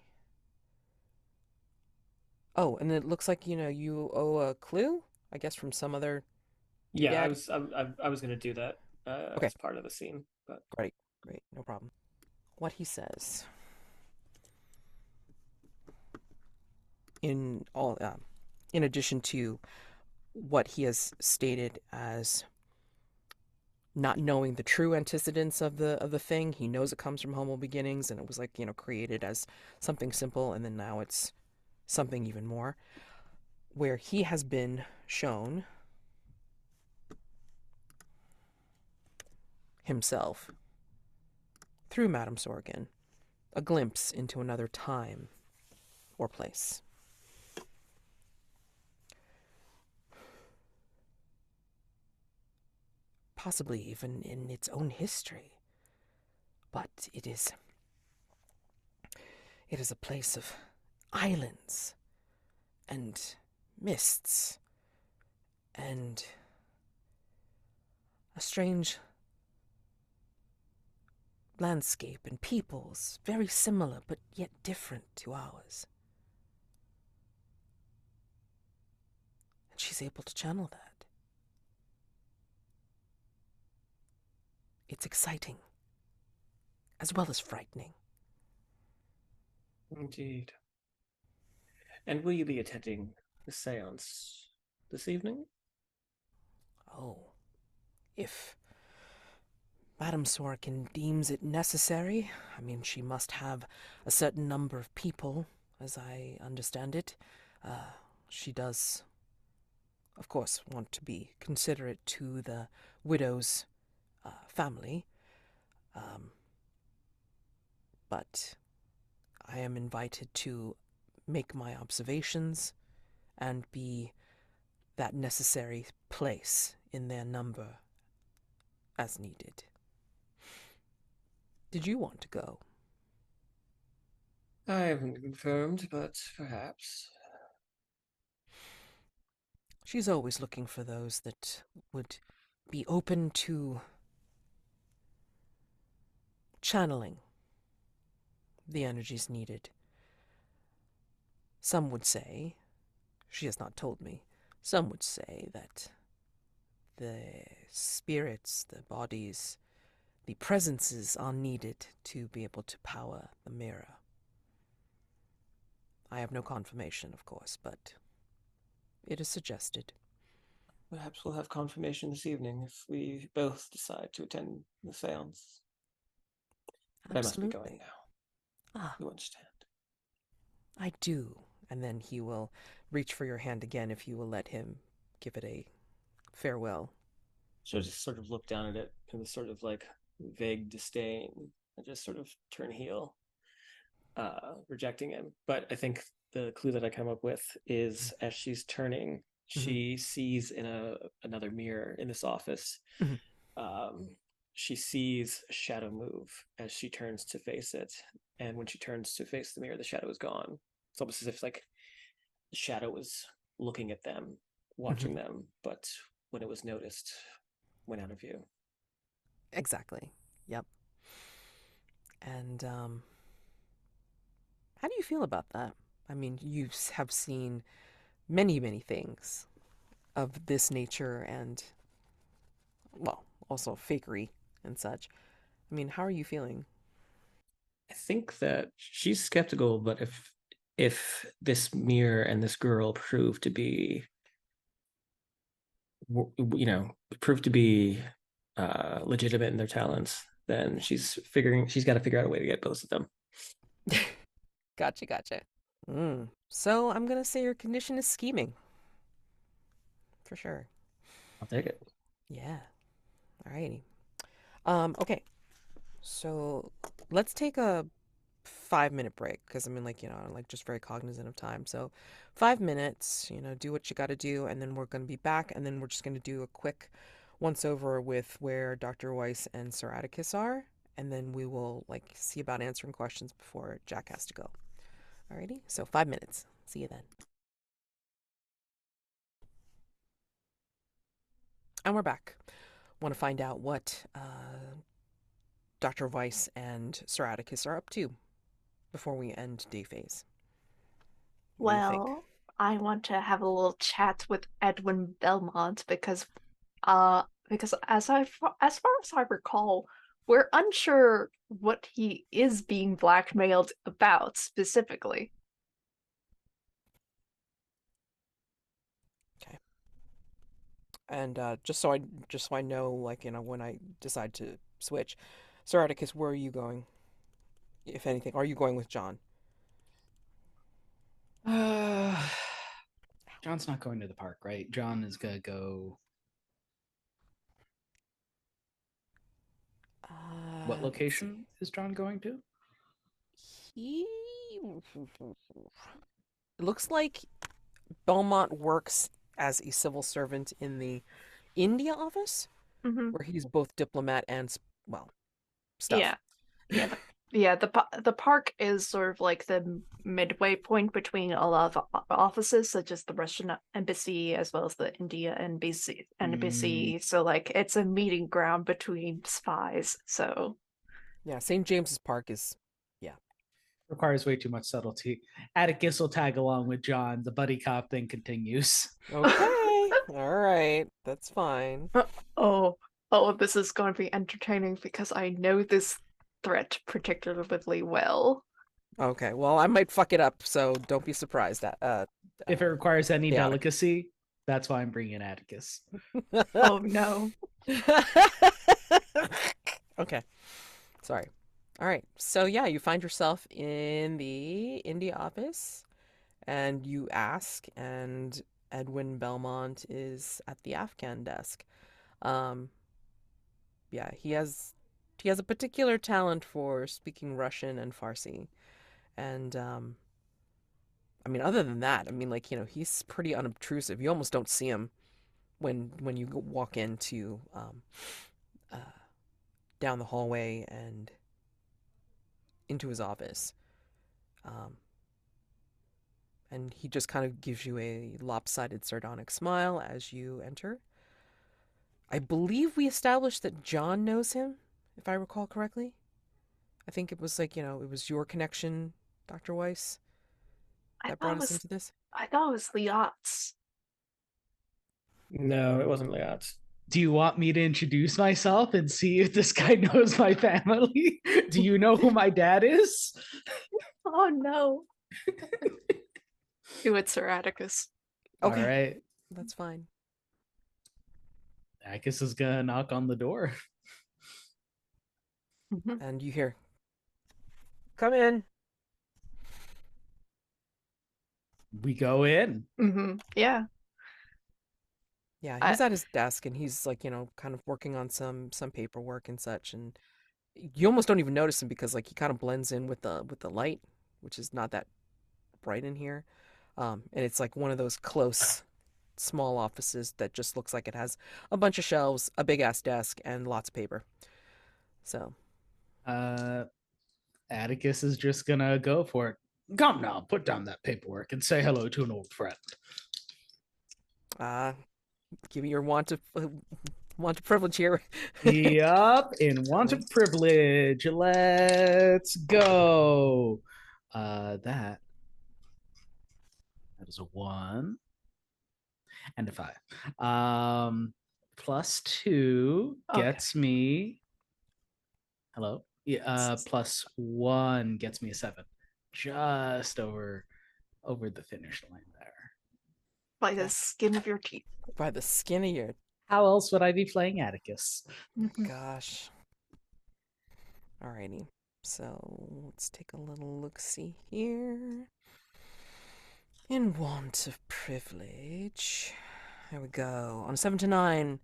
Oh, and it looks like, you owe a clue, I guess, from some other. Yeah, Yeah. I was gonna do that Okay. as part of the scene, but Great, no problem. What he says in addition to what he has stated as not knowing the true antecedents of the thing, he knows it comes from humble beginnings, and it was like, created as something simple, and then now it's something even more. Where he has been shown himself through Madame Sorgan a glimpse into another time or place. Possibly even in its own history. But it is a place of islands and mists and a strange landscape and peoples, very similar but yet different to ours. And she's able to channel that. It's exciting, as well as frightening. indeed. And will you be attending the seance this evening? Oh, if Madame Sorkin deems it necessary. I mean, she must have a certain number of people, as I understand it. She does, of course, want to be considerate to the widow's family. But I am invited to make my observations and be that necessary place in their number as needed. Did you want to go? I haven't confirmed, but perhaps. She's always looking for those that would be open to channeling the energies needed. Some would say, she has not told me, some would say that the spirits, the bodies, the presences are needed to be able to power the mirror. I have no confirmation, of course, but it is suggested. Perhaps we'll have confirmation this evening if we both decide to attend the seance. But I must be going Absolutely. now. Ah, You understand. I do. And then he will reach for your hand again if you will let him give it a farewell. She'll just sort of look down at it in this sort of like vague disdain and just sort of turn heel, rejecting him. But I think the clue that I come up with is as she's turning, Mhm. she sees in another mirror in this office. Mhm. Um, she sees a shadow move as she turns to face it, and when she turns to face the mirror, the shadow is gone. It's almost as if like the shadow was looking at them, Mhm. watching them, but when it was noticed, went out of view. Exactly. Yep. And how do you feel about that? I mean, you have seen many, many things of this nature and, well, also fakery and such. I mean, how are you feeling? I think that she's skeptical, but if this mirror and this girl prove to be, you know, prove to be legitimate in their talents, then she's got to figure out a way to get both of them. Gotcha, gotcha. So I'm gonna say your condition is scheming, for sure. I'll take it. Yeah. Alrighty. Okay. So let's take a 5 minute break because I mean, like, I'm like just very cognizant of time. So 5 minutes, do what you got to do, and then we're going to be back, and then we're just going to do a quick once over with where Dr. Weiss and Sir Atticus are, and then we will like see about answering questions before Jack has to go. Alrighty. So 5 minutes. See you then. And we're back. Want to find out what Dr. Weiss and Sir Atticus are up to before we end day phase. What do you think? Well, I want to have a little chat with Edwin Belmont because as far as I recall, we're unsure what he is being blackmailed about specifically. Okay. And just so I know, like, when I decide to switch, Sir Atticus, where are you going? If anything, are you going with John? Uh, John's not going to the park, right? John is gonna go. What Let's see. location is John going to? He it looks like Belmont works as a civil servant in the India office, Hmm. where he's both diplomat and well, stuff. Yeah, yeah, the park is sort of like the midway point between a lot of offices, such as the Russian embassy as well as the India embassy. So like it's a meeting ground between spies. So Yeah, St. James's Park is, yeah. Requires way too much subtlety. Atticus will tag along with John. The buddy cop thing continues. Okay, all right, that's fine. oh, oh, this is going to be entertaining because I know this threat particularly well. Okay, well, I might fuck it up, so don't be surprised. If it requires any chaotic. delicacy, that's why I'm bringing Atticus. Oh no. Okay, sorry. All right, so yeah, you find yourself in the India office, and you ask, and Edwin Belmont is at the Afghan desk. Um, yeah, he has a particular talent for speaking Russian and Farsi, and I mean, other than that, I mean, like, he's pretty unobtrusive. You almost don't see him when you walk into uh, down the hallway and into his office. Um, and he just kind of gives you a lopsided, sardonic smile as you enter. I believe we established that John knows him, if I recall correctly. I think it was like, it was your connection, Dr. Weiss, I that thought brought it us was into this. I thought it was Liat's. No, it wasn't Liat. Do you want me to introduce myself and see if this guy knows my family? Do you know who my dad is? Oh no. Do it, Sir Atticus. All Okay, right. that's fine. Atticus is gonna knock on the door. Mhm. And you hear, come in. We go in. Yeah. Yeah, I he's at his desk and he's like, kind of working on some paperwork and such, and you almost don't even notice him because like he kind of blends in with the light, which is not that bright in here. And it's like one of those close small offices that just looks like it has a bunch of shelves, a big ass desk, and lots of paper. So, Atticus is just gonna go for it. Come now, put down that paperwork and say hello to an old friend. uh, give me your want of privilege here. Yup, in want of privilege. Let's go. That is a 1 and a 5. Plus 2 Okay. gets me. Hello. Yeah, plus 1 gets me a 7. Just over the finish line there. By the skin of your teeth. By the skin of your How else would I be playing Atticus? gosh. Alrighty. So let's take a little look-see here. In want of privilege. There we go. On a 7 to 9.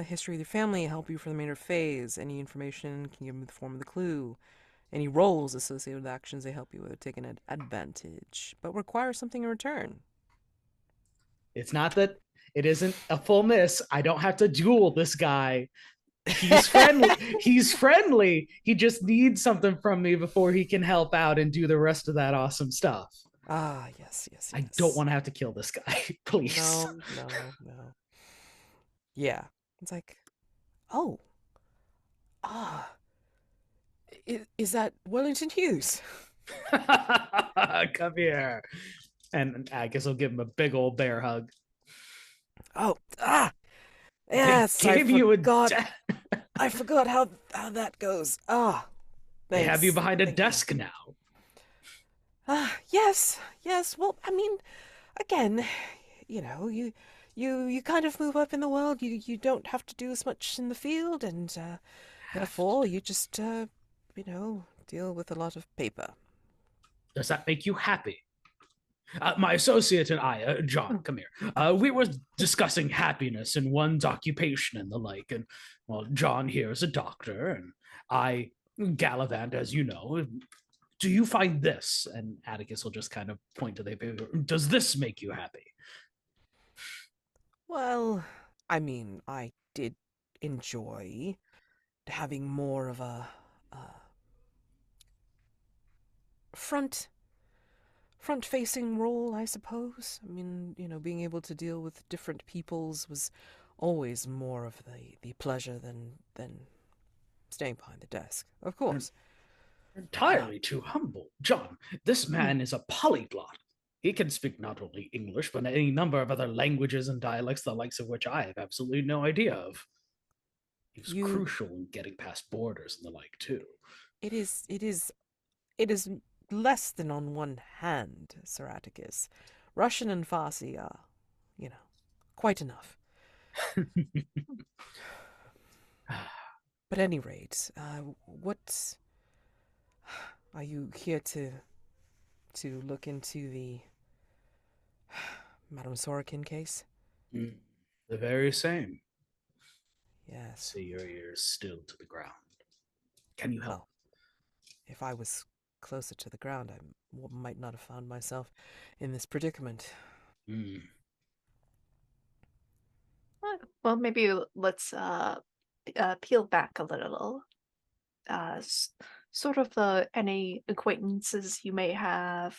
History of your family help you for the remainder phase. Any information can give them the form of the clue. Any roles associated with actions they help you with take an advantage, but require something in return. It's not that it isn't a full miss. I don't have to duel this guy. He's friendly. He's friendly. He just needs something from me before he can help out and do the rest of that awesome stuff. Ah, yes. I don't want to have to kill this guy, please. No. Yeah. It's like, oh. Is that Wellington-Hughes? Come here. And I guess I'll give him a big old bear hug. Oh, yes, I forgot. I forgot how that goes. They have you behind a Thank desk now. Yes. Well, I mean, again, you kind of move up in the world. You don't have to do as much in the field, and in a fall, you just deal with a lot of paper. Does that make you happy? My associate and I, John, come here. We were discussing happiness in one's occupation and the like. And, well, John here is a doctor, and I gallivant, as you know. Do you find this? And Atticus will just kind of point to the paper. Does this make you happy? Well, I mean, I did enjoy having more of a front-facing role, I suppose. I mean, being able to deal with different peoples was always more of the pleasure than staying behind the desk. Of course. Entirely too humble. John, this man is a polyglot. He can speak not only English, but any number of other languages and dialects, the likes of which I have absolutely no idea of. He's crucial in getting past borders and the like, too. It is less than on one hand, Sir Atticus. Russian and Farsi are, quite enough. But at any rate, what are you here to look into the Madame Sorokin case? The very same. Yes. See your ears still to the ground. Can you help? Well, if I was closer to the ground, I might not have found myself in this predicament. Well, maybe let's peel back a little. Sort of any acquaintances you may have,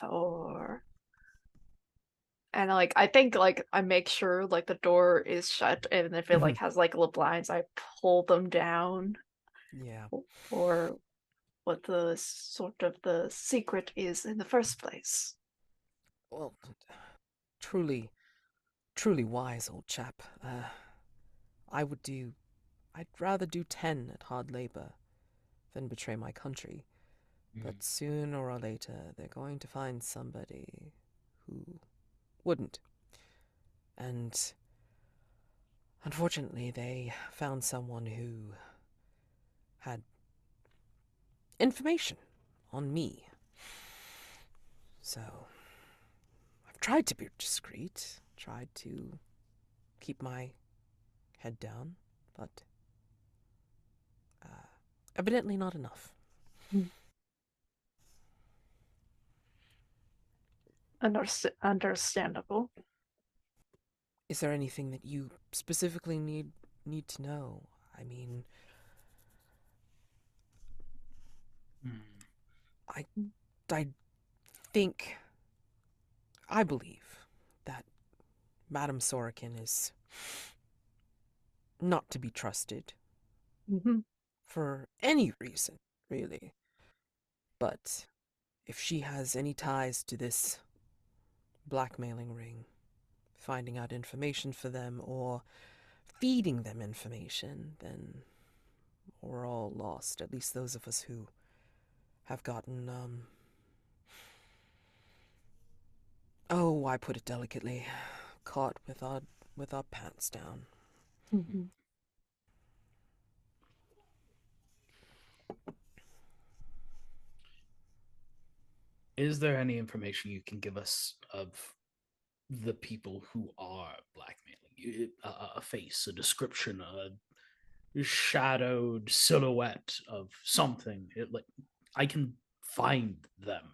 and I think I make sure the door is shut, and if it has little blinds, I pull them down. Yeah. Or what the secret is in the first place. Well, truly wise, old chap. I'd rather do 10 at hard labor than betray my country. But sooner or later, they're going to find somebody who wouldn't. And unfortunately, they found someone who had information on me. So, I've tried to be discreet, tried to keep my head down, but evidently not enough. Understandable. Is there anything that you specifically need to know? I mean, I think, I believe that Madame Sorokin is not to be trusted Mm-hmm. for any reason, really. But if she has any ties to this blackmailing ring, finding out information for them or feeding them information, then we're all lost. At least those of us who have gotten, oh, I put it delicately, caught with our pants down. Mm-hmm. Is there any information you can give us of the people who are blackmailing? A face, a description, a shadowed silhouette of something. Like I can find them,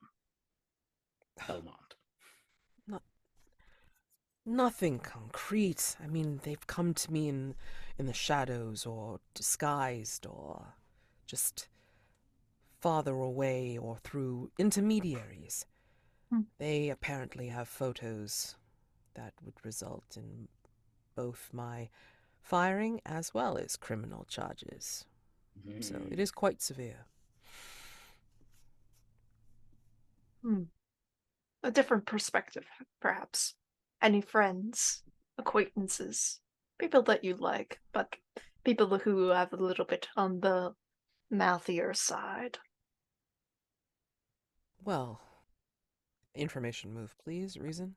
Belmont. Nothing concrete. I mean, they've come to me in the shadows, or disguised, or just farther away, or through intermediaries. Hmm. They apparently have photos that would result in both my firing as well as criminal charges. So it is quite severe. A different perspective, perhaps. Any friends, acquaintances, people that you like, but people who have a little bit on the mouthier side. Well, information move, please. Reason?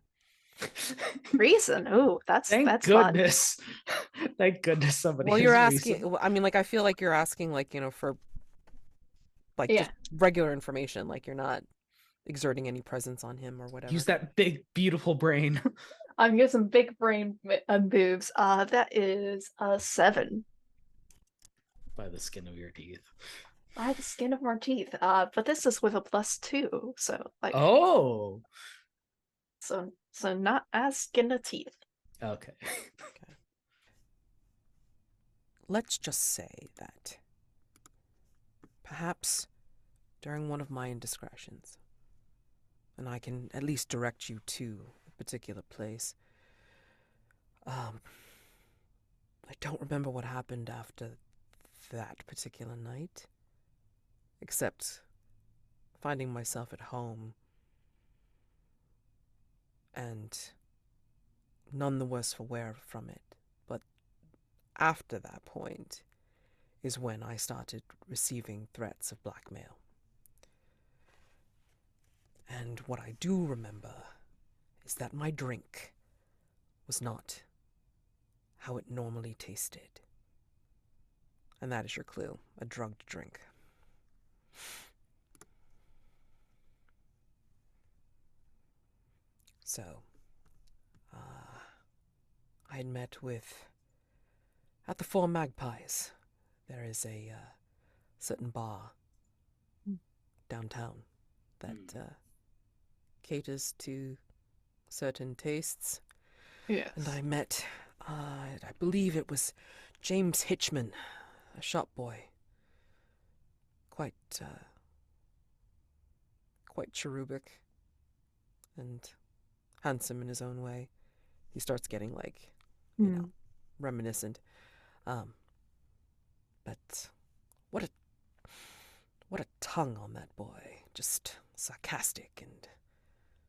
Reason? Ooh, that's Thank fun. goodness. Thank goodness somebody. Well, has you're reason. asking. I mean, like, I feel like you're asking, like, for like Yeah. just regular information. Like, you're not exerting any presence on him or whatever. Use that big, beautiful brain. I'm using big brain moves. That is a 7. By the skin of your teeth. By the skin of our teeth. But this is with a +2, so like. Oh. So not as skin of teeth. Okay. Let's just say that perhaps during one of my indiscretions, and I can at least direct you to a particular place. I don't remember what happened after that particular night, except finding myself at home and none the worse for wear from it. But after that point is when I started receiving threats of blackmail. And what I do remember is that my drink was not how it normally tasted. And that is your clue, a drugged drink. So, I had met with, at the Four Magpies, there is a certain bar downtown that caters to certain tastes. Yes. And I met, I believe it was James Hitchman, a shop boy. Quite cherubic and handsome in his own way. He starts getting, like, you know, reminiscent. But what a tongue on that boy. Just sarcastic and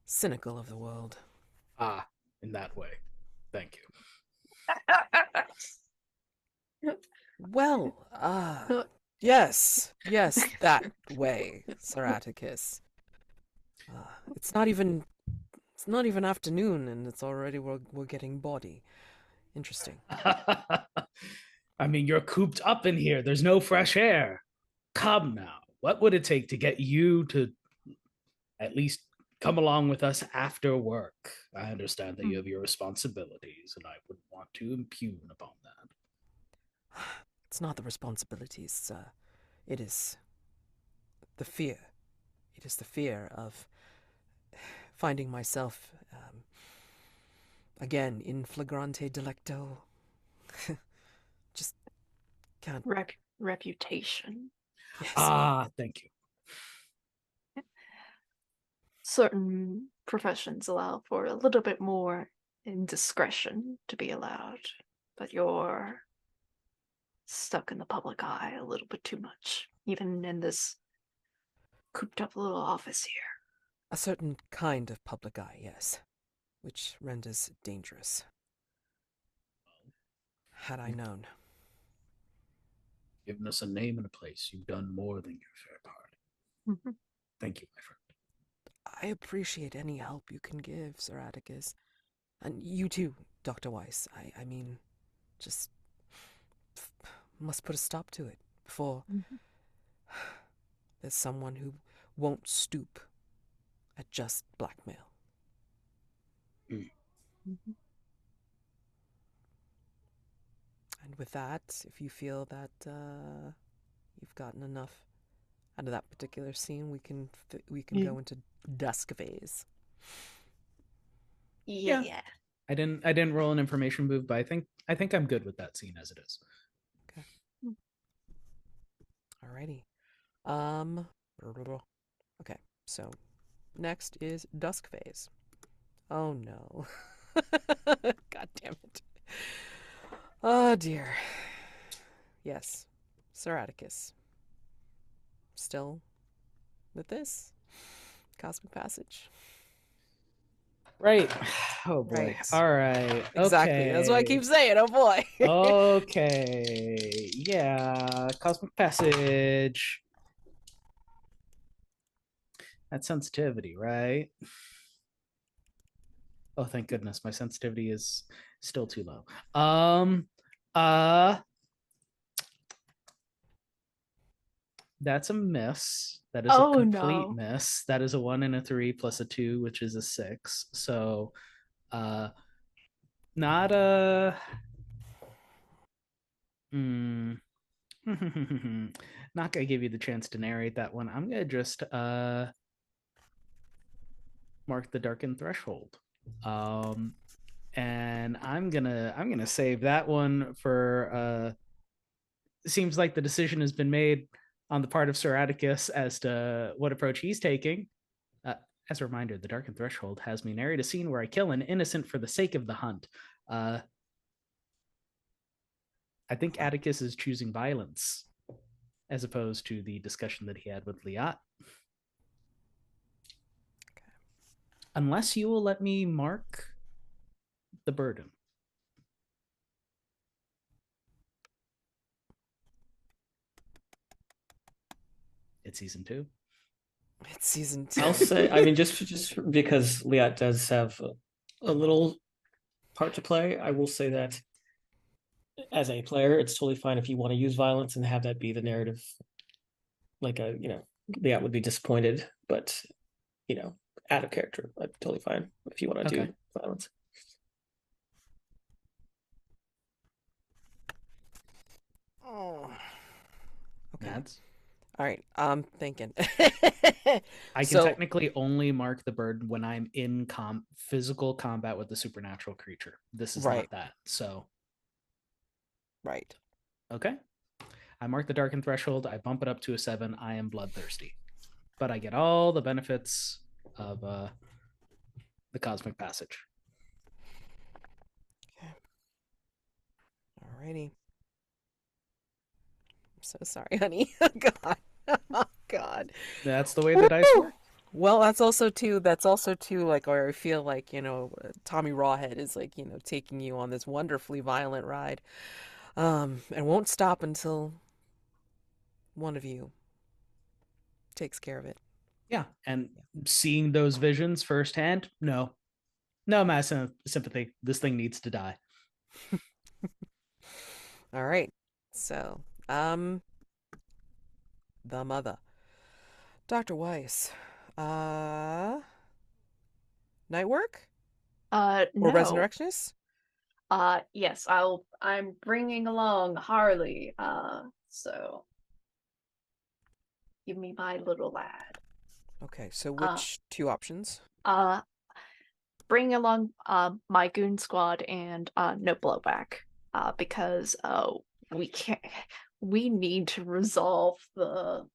cynical of the world. Ah, in that way. Thank you. Well, yes, that way, Sir Atticus. It's not even afternoon, and it's already we're getting bawdy. Interesting. I mean, you're cooped up in here. There's no fresh air. Come now. what would it take to get you to at least come along with us after work? I understand that you have your responsibilities, and I wouldn't want to impugn upon that. It's not the responsibilities, it is the fear. It is the fear of finding myself, again, in flagrante delicto. Just can't. Reputation. Yes. Thank you. Certain professions allow for a little bit more indiscretion to be allowed, but you're stuck in the public eye a little bit too much, even in this cooped up little office here. A certain kind of public eye, yes, which renders it dangerous. Had I known. Given us a name and a place, you've done more than your fair part. Mm-hmm. Thank you, my friend. I appreciate any help you can give, Sir Atticus. And you too, Dr. Weiss. I mean, just must put a stop to it before there's someone who won't stoop at just blackmail. Mm-hmm. And with that, if you feel that you've gotten enough out of that particular scene, we can go into dusk phase. Yeah. I didn't roll an information move, but I think I'm good with that scene as it is. Okay. Alrighty. Okay, so next is dusk phase. Oh no. God damn it. Oh dear. Yes, Sir Atticus. Still with this cosmic passage. Right. Oh boy. Right. All right. Exactly. Okay. That's what I keep saying. Oh boy. Okay. Yeah. Cosmic passage. That's sensitivity, right? Oh, thank goodness. My sensitivity is still too low. That's a miss. That is a complete miss. That is a 1 and a 3 plus a 2, which is a 6. So not a not gonna give you the chance to narrate that one. I'm gonna just mark the darkened threshold. And I'm gonna save that one for it seems like the decision has been made on the part of Sir Atticus as to what approach he's taking. As a reminder, the darkened threshold has me narrate a scene where I kill an innocent for the sake of the hunt. I think Atticus is choosing violence as opposed to the discussion that he had with Liat. Okay. Unless you will let me mark the burden. It's season 2. It's season 2. I'll say, I mean, just because Liat does have a little part to play, I will say that as a player, it's totally fine if you want to use violence and have that be the narrative. Like Liat would be disappointed, but out of character, I'm totally fine if you want to do violence. Oh. Okay. That's all right. I'm thinking. I can technically only mark the bird when I'm in physical combat with the supernatural creature. This is not that. So. Right. Okay. I mark the darkened threshold. I bump it up to a 7. I am bloodthirsty. But I get all the benefits of the cosmic passage. Okay. Alrighty. I'm so sorry, honey. Oh, God. Oh, God. That's the way the dice work. Well, that's also too like, or I feel like, Tommy Rawhead is like, taking you on this wonderfully violent ride. And won't stop until one of you takes care of it. Yeah. And seeing those visions firsthand, no mass sympathy. This thing needs to die. All right. So, the mother. Dr. Weiss. Night work? Or No. resurrectionist? Yes, I'm bringing along Harley. So give me my little lad. Okay, so Uh, which two options? Bring along my goon squad and no blowback. Because we can't. We need to resolve the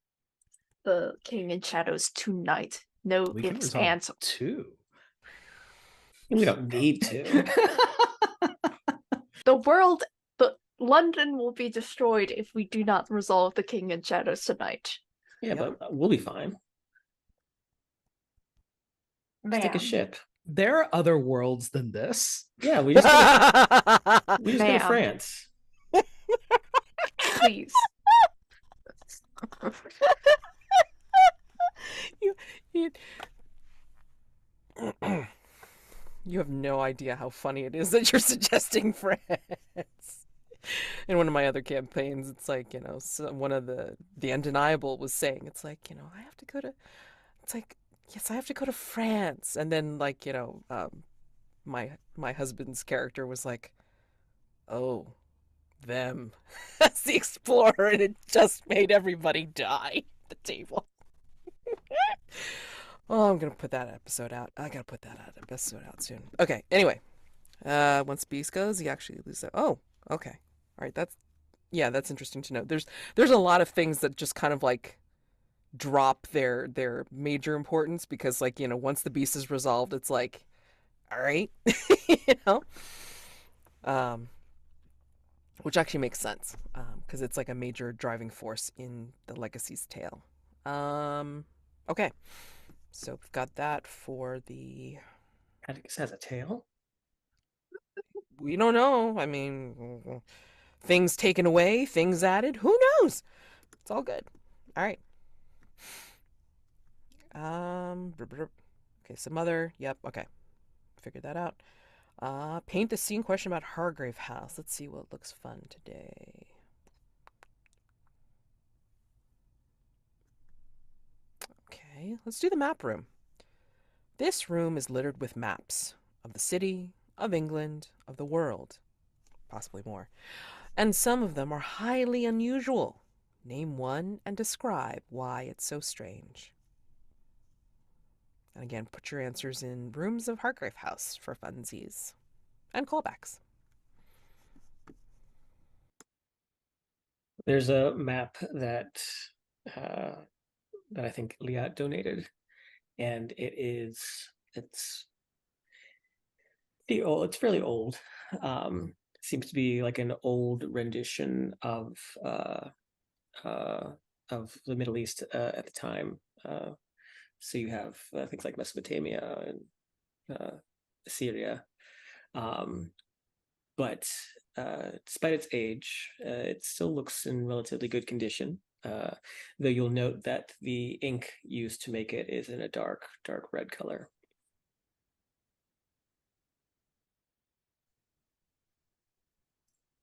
King in Shadows tonight. No We can ifs, resolve ands. 2. We don't need to. The world, London will be destroyed if we do not resolve the King in Shadows tonight. Yeah, Yep. but we'll be fine. Just take a Ma'am. ship. There are other worlds than this. Yeah, we just go to Ma'am. France. Please. you, you have no idea how funny it is that you're suggesting France. In one of my other campaigns, it's like, so one of the undeniable was saying, it's like, I have to go to, it's like, yes, I have to go to France. And then like, my husband's character was like, oh, them. That's the explorer, and it just made everybody die at the table. Oh, I'm gonna put that episode out. I gotta put that episode out soon. Okay, anyway. Once Beast goes, he actually loses. Oh, okay. All right, that's interesting to know. There's a lot of things that just kind of like drop their major importance because like, once the beast is resolved, it's like, all right, you know? Um which actually makes sense, because it's like a major driving force in the Legacy's tale. Okay. So we've got that for the. Atticus has a tail. We don't know. I mean, things taken away, things added. Who knows? It's all good. All right. Okay, some other. Yep. Okay. Figured that out. Paint the scene question about Hargrave House. Let's see what looks fun today. Okay, let's do the map room. This room is littered with maps of the city, of England, of the world, possibly more. And some of them are highly unusual. Name one and describe why it's so strange. And again, put your answers in rooms of Hargrave House for funsies and callbacks. There's a map that I think Liat donated, and it's it's fairly old. It seems to be like an old rendition uh, of the Middle East at the time. So you have things like Mesopotamia and Syria. But despite its age, it still looks in relatively good condition. Though you'll note that the ink used to make it is in a dark red color.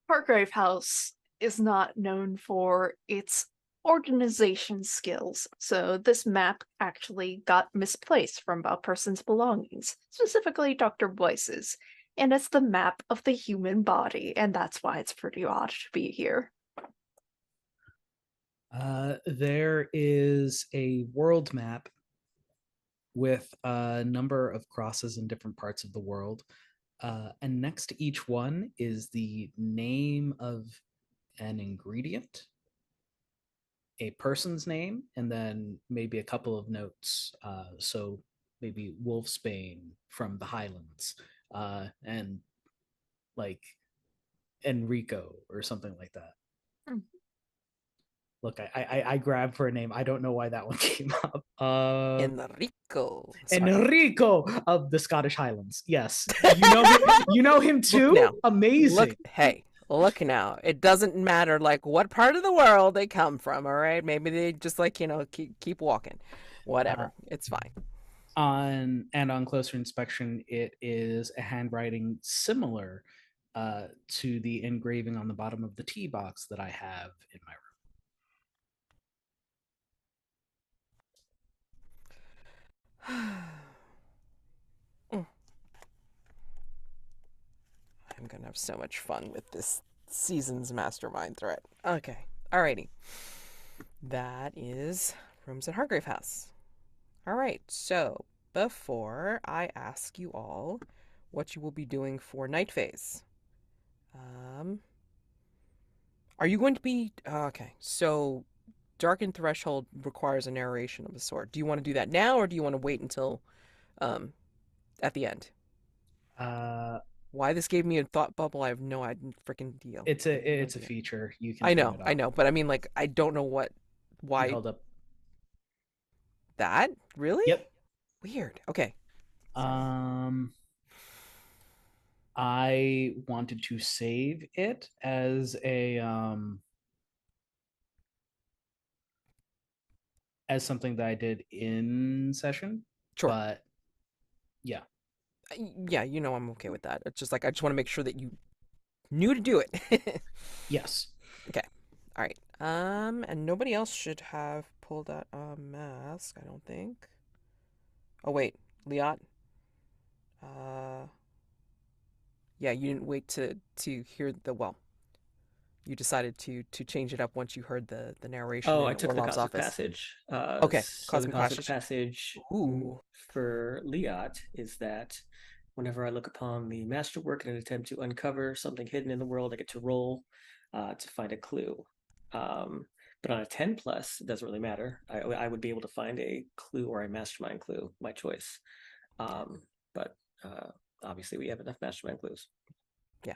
Hargrave House is not known for its organization skills, so this map actually got misplaced from a person's belongings, specifically Dr. Weiss's, and it's the map of the human body, and that's why it's pretty odd to be here. There is a world map with a number of crosses in different parts of the world. And next to each one is the name of an ingredient, a person's name, and then maybe a couple of notes. So maybe Wolfsbane from the Highlands, and like Enrico or something like that. Hmm. Look, I grabbed for a name. I don't know why that one came up. Enrico. Sorry. Enrico of the Scottish Highlands. Yes, you know him too. Look now. Amazing. Look now. It doesn't matter like what part of the world they come from. All right, maybe they just like keep walking. Whatever, it's fine. On closer inspection, it is a handwriting similar to the engraving on the bottom of the tea box that I have in my room. Mm. I'm gonna have so much fun with this season's mastermind threat. Okay, alrighty. That is rooms at Hargrave House. Alright, so before I ask you all what you will be doing for night phase, are you going to be okay? So Darkened Threshold requires a narration of a sort. Do you want to do that now, or do you want to wait until um, at the end? Why this gave me a thought bubble, I have no idea. Freaking deal. It's I have no a idea. feature. You can turn it I off. know, but I mean, like, I don't know You why held up. that really Yep. weird. Okay, I wanted to save it as something that I did in session, sure. but yeah. Yeah, you know, I'm okay with that. It's just like I just want to make sure that you knew to do it. Yes. Okay. All right. And nobody else should have pulled out a mask, I don't think. Oh wait, Liat. Yeah, you didn't wait to hear the well. You decided to change it up once you heard the narration Oh, in I took the Orlov's Cosmic office. Passage. Okay, So the Cosmic Cosmic Passage. Passage Ooh. for Liat is that whenever I look upon the masterwork in an attempt to uncover something hidden in the world, I get to roll to find a clue. But on a 10 plus, it doesn't really matter. I would be able to find a clue or a mastermind clue, my choice. But obviously, we have enough mastermind clues. Yeah.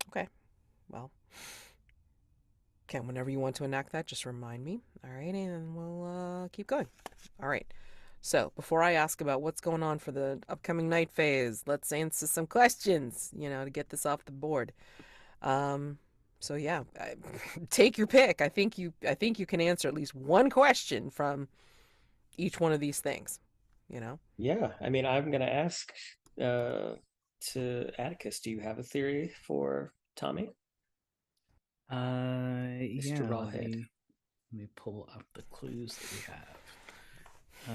Okay. Well. Okay, whenever you want to enact that, just remind me. All right, and we'll keep going. All right. So, before I ask about what's going on for the upcoming night phase, let's answer some questions, to get this off the board. So yeah, take your pick. I think you can answer at least one question from each one of these things, Yeah, I mean, I'm going to ask to Atticus, do you have a theory for Tommy? Mr. Yeah, Rawhead. let me pull up the clues that we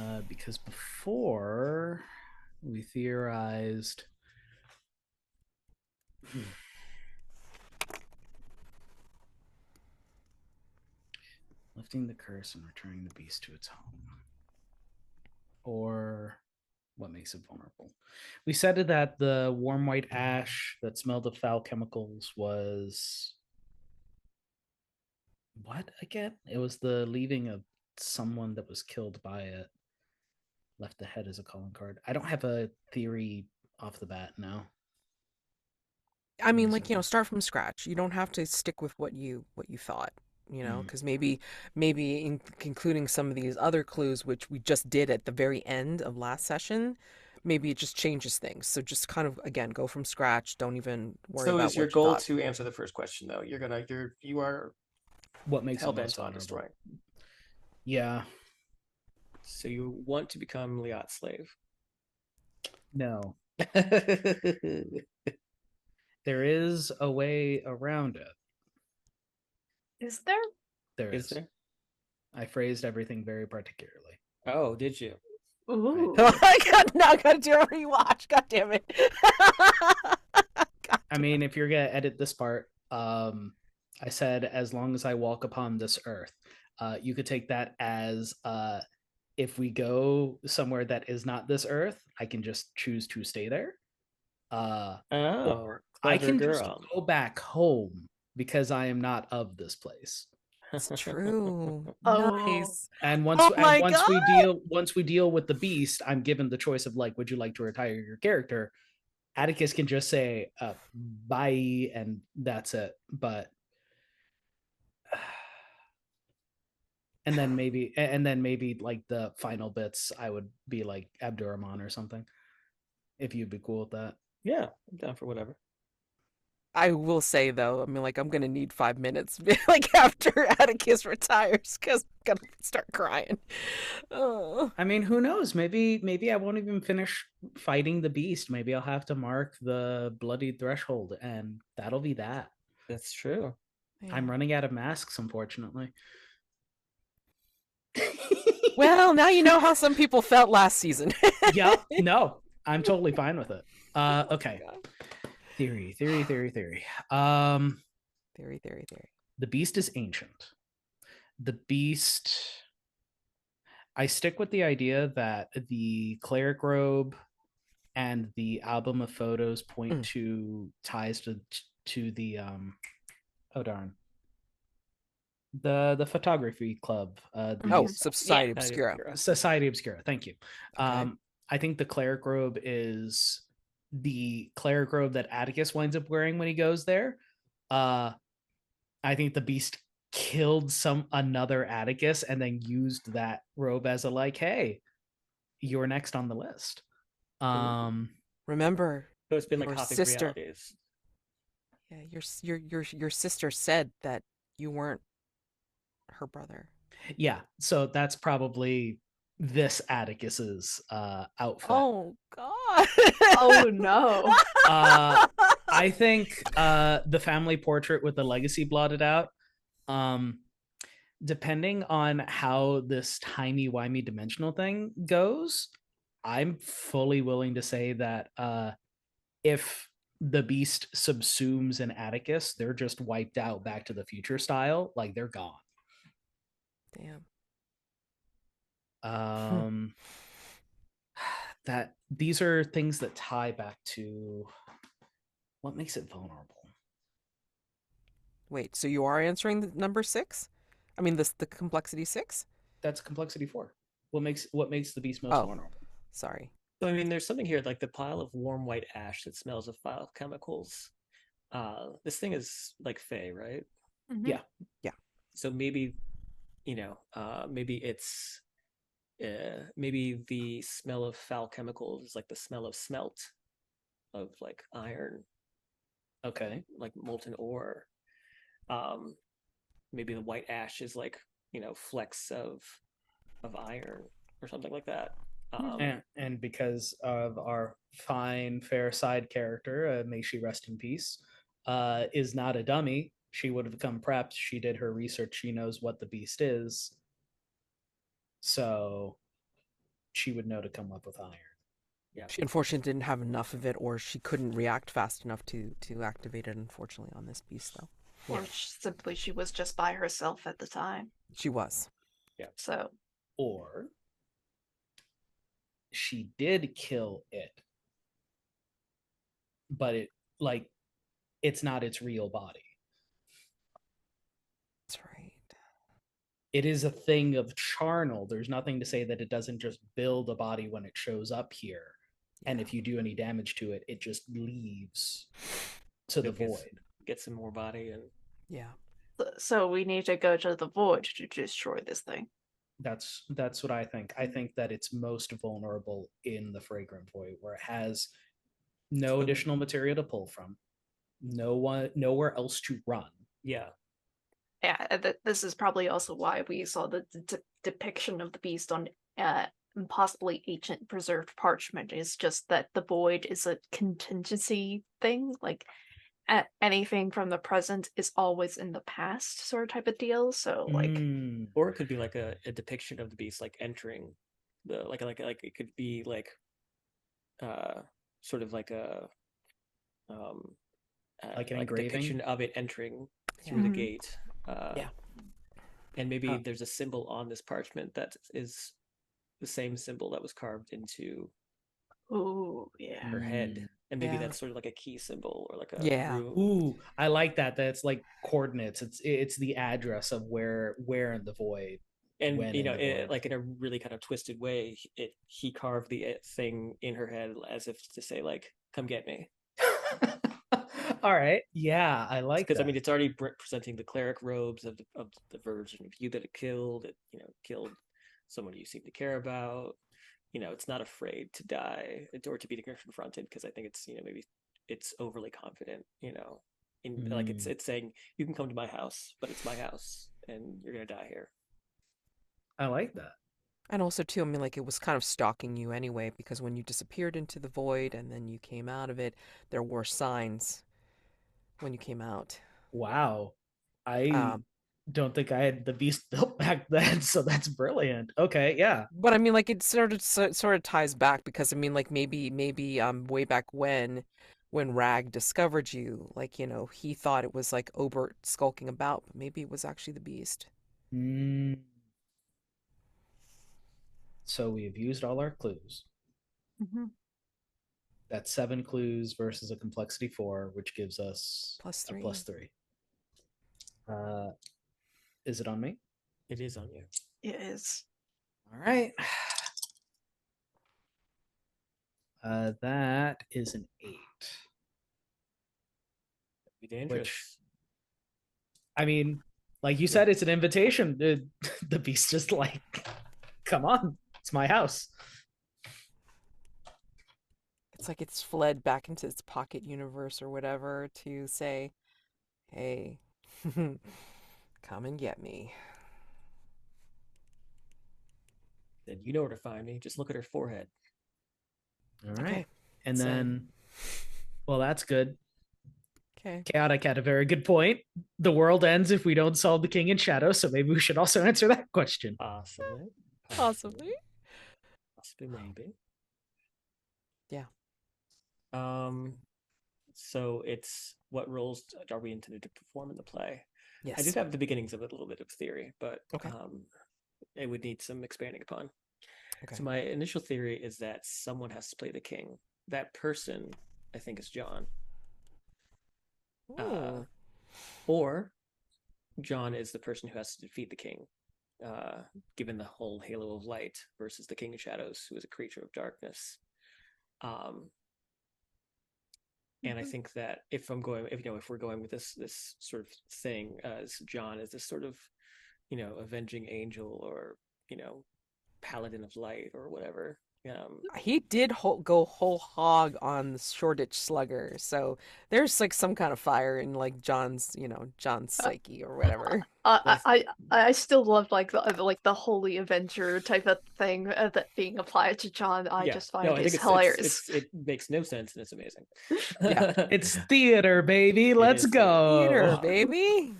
have. Because before we theorized lifting the curse and returning the beast to its home. Or what makes it vulnerable? We said that the warm white ash that smelled of foul chemicals was what again? It was the leaving of someone that was killed by it. Left the head as a calling card. I don't have a theory off the bat now. I mean, like, start from scratch. You don't have to stick with what you thought, because maybe including some of these other clues, which we just did at the very end of last session, maybe it just changes things. So just kind of, again, go from scratch. Don't even worry So about is your what you goal thought. to answer the first question though? You are What makes it hell most bent on vulnerable? destroying. Yeah. So you want to become Liat's slave? No. There is a way around it. Is there? There Is is. there? I phrased everything very particularly. Oh, did you? Ooh. I gotta do a rewatch. God damn it. I mean, if you're gonna edit this part, I said as long as I walk upon this earth. You could take that as if we go somewhere that is not this earth, I can just choose to stay there. Oh, Or I clever can just girl. go back home because I am not of this place. It's true. Oh. Nice. And Oh my God. once we deal with the beast, I'm given the choice of like, would you like to retire your character? Atticus can just say bye and that's it. But and then maybe like the final bits I would be like Abdurrahman or something. If you'd be cool with that. Yeah, I'm down for whatever. I will say though, I mean, like, I'm gonna need 5 minutes, like, after Atticus retires, because I'm gonna start crying. Oh. I mean, who knows? Maybe I won't even finish fighting the beast. Maybe I'll have to mark the bloody threshold, and that'll be that. That's true. I'm running out of masks, unfortunately. Well, now you know how some people felt last season. Yep. No, I'm totally fine with it. Oh my Okay. God. Theory. Theory. The beast is ancient. The beast. I stick with the idea that the cleric robe and the album of photos point to ties to the oh darn, the photography club, Oh, the Society Yeah. Obscura. Society Obscura. Thank you. Okay. I think the cleric robe is the cleric robe that Atticus winds up wearing when he goes there. I think the beast killed another Atticus and then used that robe as a like, hey, you're next on the list. Remember, So it's been like your hopping sister. realities. Yeah, your sister said that you weren't her brother. Yeah, so that's probably this Atticus's outfit. Oh God. Oh no. I think the family portrait with the legacy blotted out. Depending on how this timey-wimey dimensional thing goes, I'm fully willing to say that if the beast subsumes an Atticus, they're just wiped out Back to the Future style, like they're gone. Damn. That these are things that tie back to what makes it vulnerable. Wait, so you are answering the number 6? I mean, the complexity 6? That's complexity 4. What makes the beast most vulnerable? Sorry. So I mean, there's something here like the pile of warm white ash that smells of foul chemicals. This thing is like Fey, right? Mhm. Yeah. So maybe, maybe it's maybe the smell of foul chemicals is like the smell of smelt, of like iron, Okay. like molten ore. Maybe the white ash is like, flecks of iron or something like that. And because of our fine fair side character, may she rest in peace, is not a dummy. She would have become prepped. She did her research. She knows what the beast is. So she would know to come up with iron. Yeah. She unfortunately didn't have enough of it, or she couldn't react fast enough to activate it, unfortunately, on this beast, though. Or simply she was just by herself at the time. She was. Yeah. So. Or she did kill it, but it's not its real body. That's right. It is a thing of charnel. There's nothing to say that it doesn't just build a body when it shows up here. Yeah. And if you do any damage to it, it just leaves to the void. Get some more body and yeah. So we need to go to the void to destroy this thing. That's what I think. I think that it's most vulnerable in the fragrant void, where it has no additional material to pull from, nowhere else to run. Yeah. Yeah, this is probably also why we saw the depiction of the beast on possibly ancient preserved parchment. Is just that the void is a contingency thing, like anything from the present is always in the past, sort of type of deal. So like, or it could be like a depiction of the beast like entering the like it could be like sort of like a like an engraving depiction of it entering through the gate. And maybe there's a symbol on this parchment that is the same symbol that was carved into her head, and maybe that's sort of like a key symbol or like a room. Ooh, I like that. That's like coordinates. It's the address of where in the void. And like in a really kind of twisted way, he carved the thing in her head as if to say like, "Come get me." All right, yeah, I like that. Because I mean, it's already presenting the cleric robes of the version of you that it killed. It killed someone you seem to care about. It's not afraid to die or to be confronted, because I think it's maybe it's overly confident. In like it's saying you can come to my house, but it's my house, and you're gonna die here. I like that. And also, too, I mean, like, it was kind of stalking you anyway, because when you disappeared into the void and then you came out of it, there were signs when you came out. Wow. don't think I had the beast built back then, so that's brilliant. Okay, yeah. But I mean, like, it sort of ties back because I mean, like, maybe way back when Rag discovered you, like, he thought it was like Obert skulking about, but maybe it was actually the beast. Mm, so we have used all our clues. Mhm. That's 7 clues versus a complexity 4, which gives us Plus a 3. +3. Uh, is it on me? It is on you. It is. All right. That is an 8. Be dangerous. Which, I mean, like you Yeah. said, it's an invitation. The beast just like, come on, it's my house. It's like it's fled back into its pocket universe or whatever to say, "Hey, come and get me." Then you know where to find me. Just look at her forehead. All right. Okay. And so- then, well, that's good. Okay. Chaotic had a very good point. The world ends if we don't solve the king in shadow, so maybe we should also answer that question. Possibly. Possibly. Possibly, maybe. Yeah. So it's what roles are we intended to perform in the play? Yes. I did have the beginnings of a little bit of theory, but Okay. it would need some expanding upon. Okay. So my initial theory is that someone has to play the king. That person, I think, is John. Ooh. Or John is the person who has to defeat the king, given the whole halo of light versus the king of shadows, who is a creature of darkness. And I think that if we're going with this sort of thing as John is this sort of, avenging angel or, paladin of light or whatever. He did go whole hog on the Shoreditch Slugger, so there's like some kind of fire in like John's psyche or whatever. I still love like the Holy Avenger type of thing that being applied to John. I just find I think it hilarious. it makes no sense and it's amazing. Yeah. It's theater, baby. Let's is go. Peter, baby.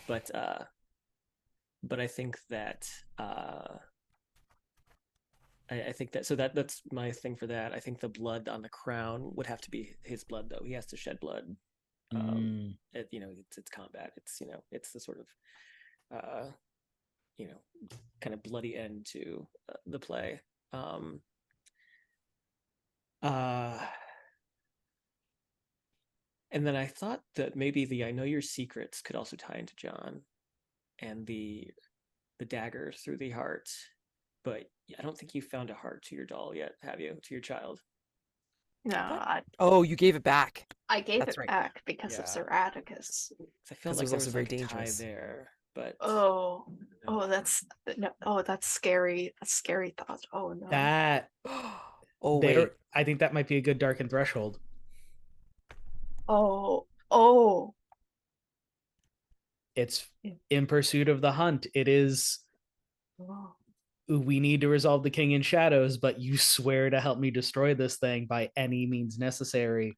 But I think that I think that that's my thing for that. I think the blood on the crown would have to be his blood, though. He has to shed blood. It's combat. It's the sort of kind of bloody end to the play. And then I thought that maybe the I know your secrets could also tie into John and the dagger through the heart. But I don't think you found a heart to your doll yet, have you? To your child? No, Oh, you gave it back. I gave That's it right. back because of Yeah. Sir Atticus. I feel 'Cause it like was there also was very like a tie dangerous. there, but Oh, no. that's scary. A scary thought. Oh no. That Oh there, wait. I think that might be a good darkened threshold. Oh. It's Yeah. in pursuit of the hunt. It is, Oh. we need to resolve the king in shadows, but you swear to help me destroy this thing by any means necessary.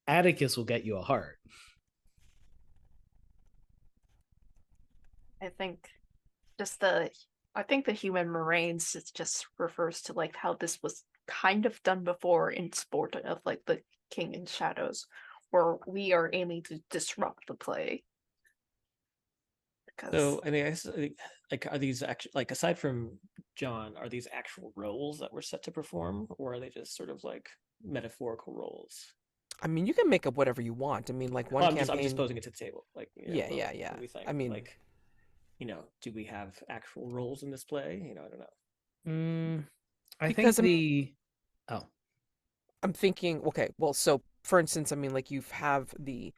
Atticus will get you a heart. I think I think the human moraines just refers to like how this was kind of done before in sport of like the King in Shadows, where we are aiming to disrupt the play. Because So I mean, I think, like, are these actually, like, aside from John, are these actual roles that we're set to perform, or are they just sort of like metaphorical roles? I mean, you can make up whatever you want. I mean, like one Well, I'm campaign. just posing it to the table. Like, Yeah, what yeah. do we think? I mean, Like, do we have actual roles in this play? I don't know. I think Because, I mean- the I'm thinking, okay, well, so for instance, I mean, like you have the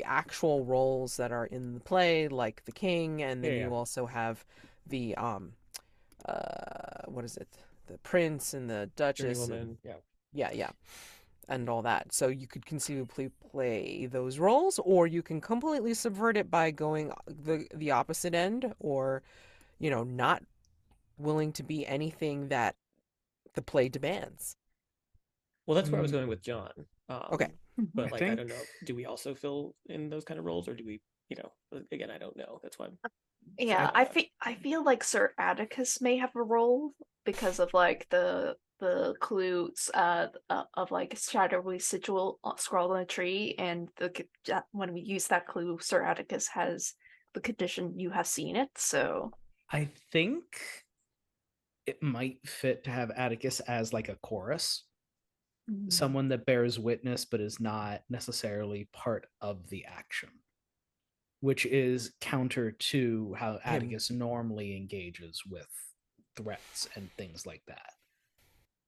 actual roles that are in the play, like the king, and then Yeah, you yeah. also have the what is it? The prince and the duchess and Journeywoman, yeah. yeah, and all that. So you could conceivably play those roles, or you can completely subvert it by going the opposite end, or not willing to be anything that the play demands. Well, that's where I was Mm, going with John. Okay. But I like, I don't think know. Do we also fill in those kind of roles, or do we again, I don't know. That's why I'm Yeah, I feel like Sir Atticus may have a role because of like the clues of like shadowy sigil scrawled on a tree, and when we use that clue, Sir Atticus has the condition "you have seen it." So I think it might fit to have Atticus as like a chorus, someone that bears witness but is not necessarily part of the action, which is counter to how Atticus normally engages with threats and things like that.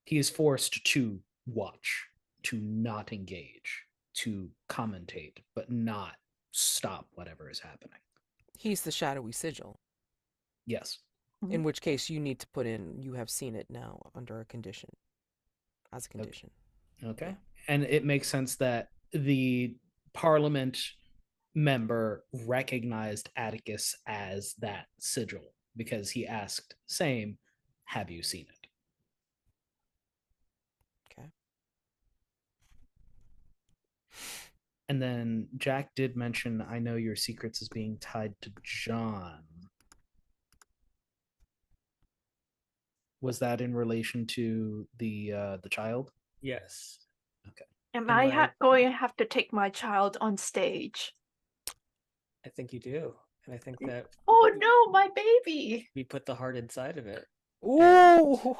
He is forced to watch, to not engage, to commentate, but not stop whatever is happening. He's the shadowy sigil. Yes. In which case, you need to put in "you have seen it" now under a condition, as a condition. Okay. Yeah. And it makes sense that the Parliament member recognized Atticus as that sigil because he asked, same, have you seen it? Okay. And then Jack did mention, I know your secrets as being tied to John. Was that in relation to the child? Yes. Okay. am And I going to have to take my child on stage? I think you do. And I think that Oh no, my baby! we put the heart inside of it. Ooh.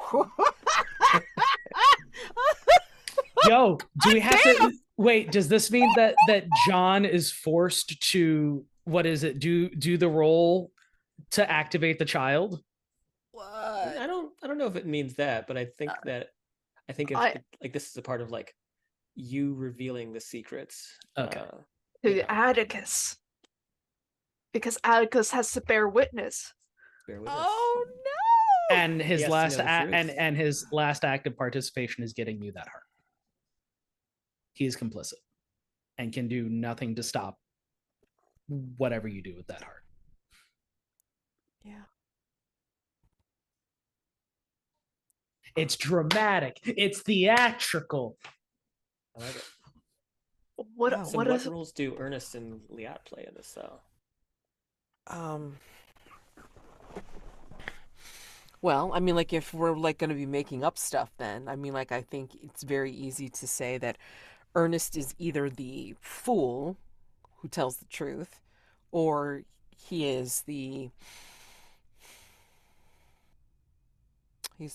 Yo, do we have to wait? Does this mean that John is forced to do the role to activate the child? What? I don't know if it means that, but I think if like this is a part of like you revealing the secrets. Okay. To Atticus. Because Atticus has to bear witness. Bear with us. Oh no! And his He has to last know the truth. and his last act of participation is getting you that heart. He is complicit and can do nothing to stop whatever you do with that heart. Yeah. It's dramatic. It's theatrical. I like it. Wow. So what roles do Ernest and Liat play in this though? Well, I mean, like, if we're like going to be making up stuff, then I mean, like, I think it's very easy to say that Ernest is either the fool who tells the truth, or he is he's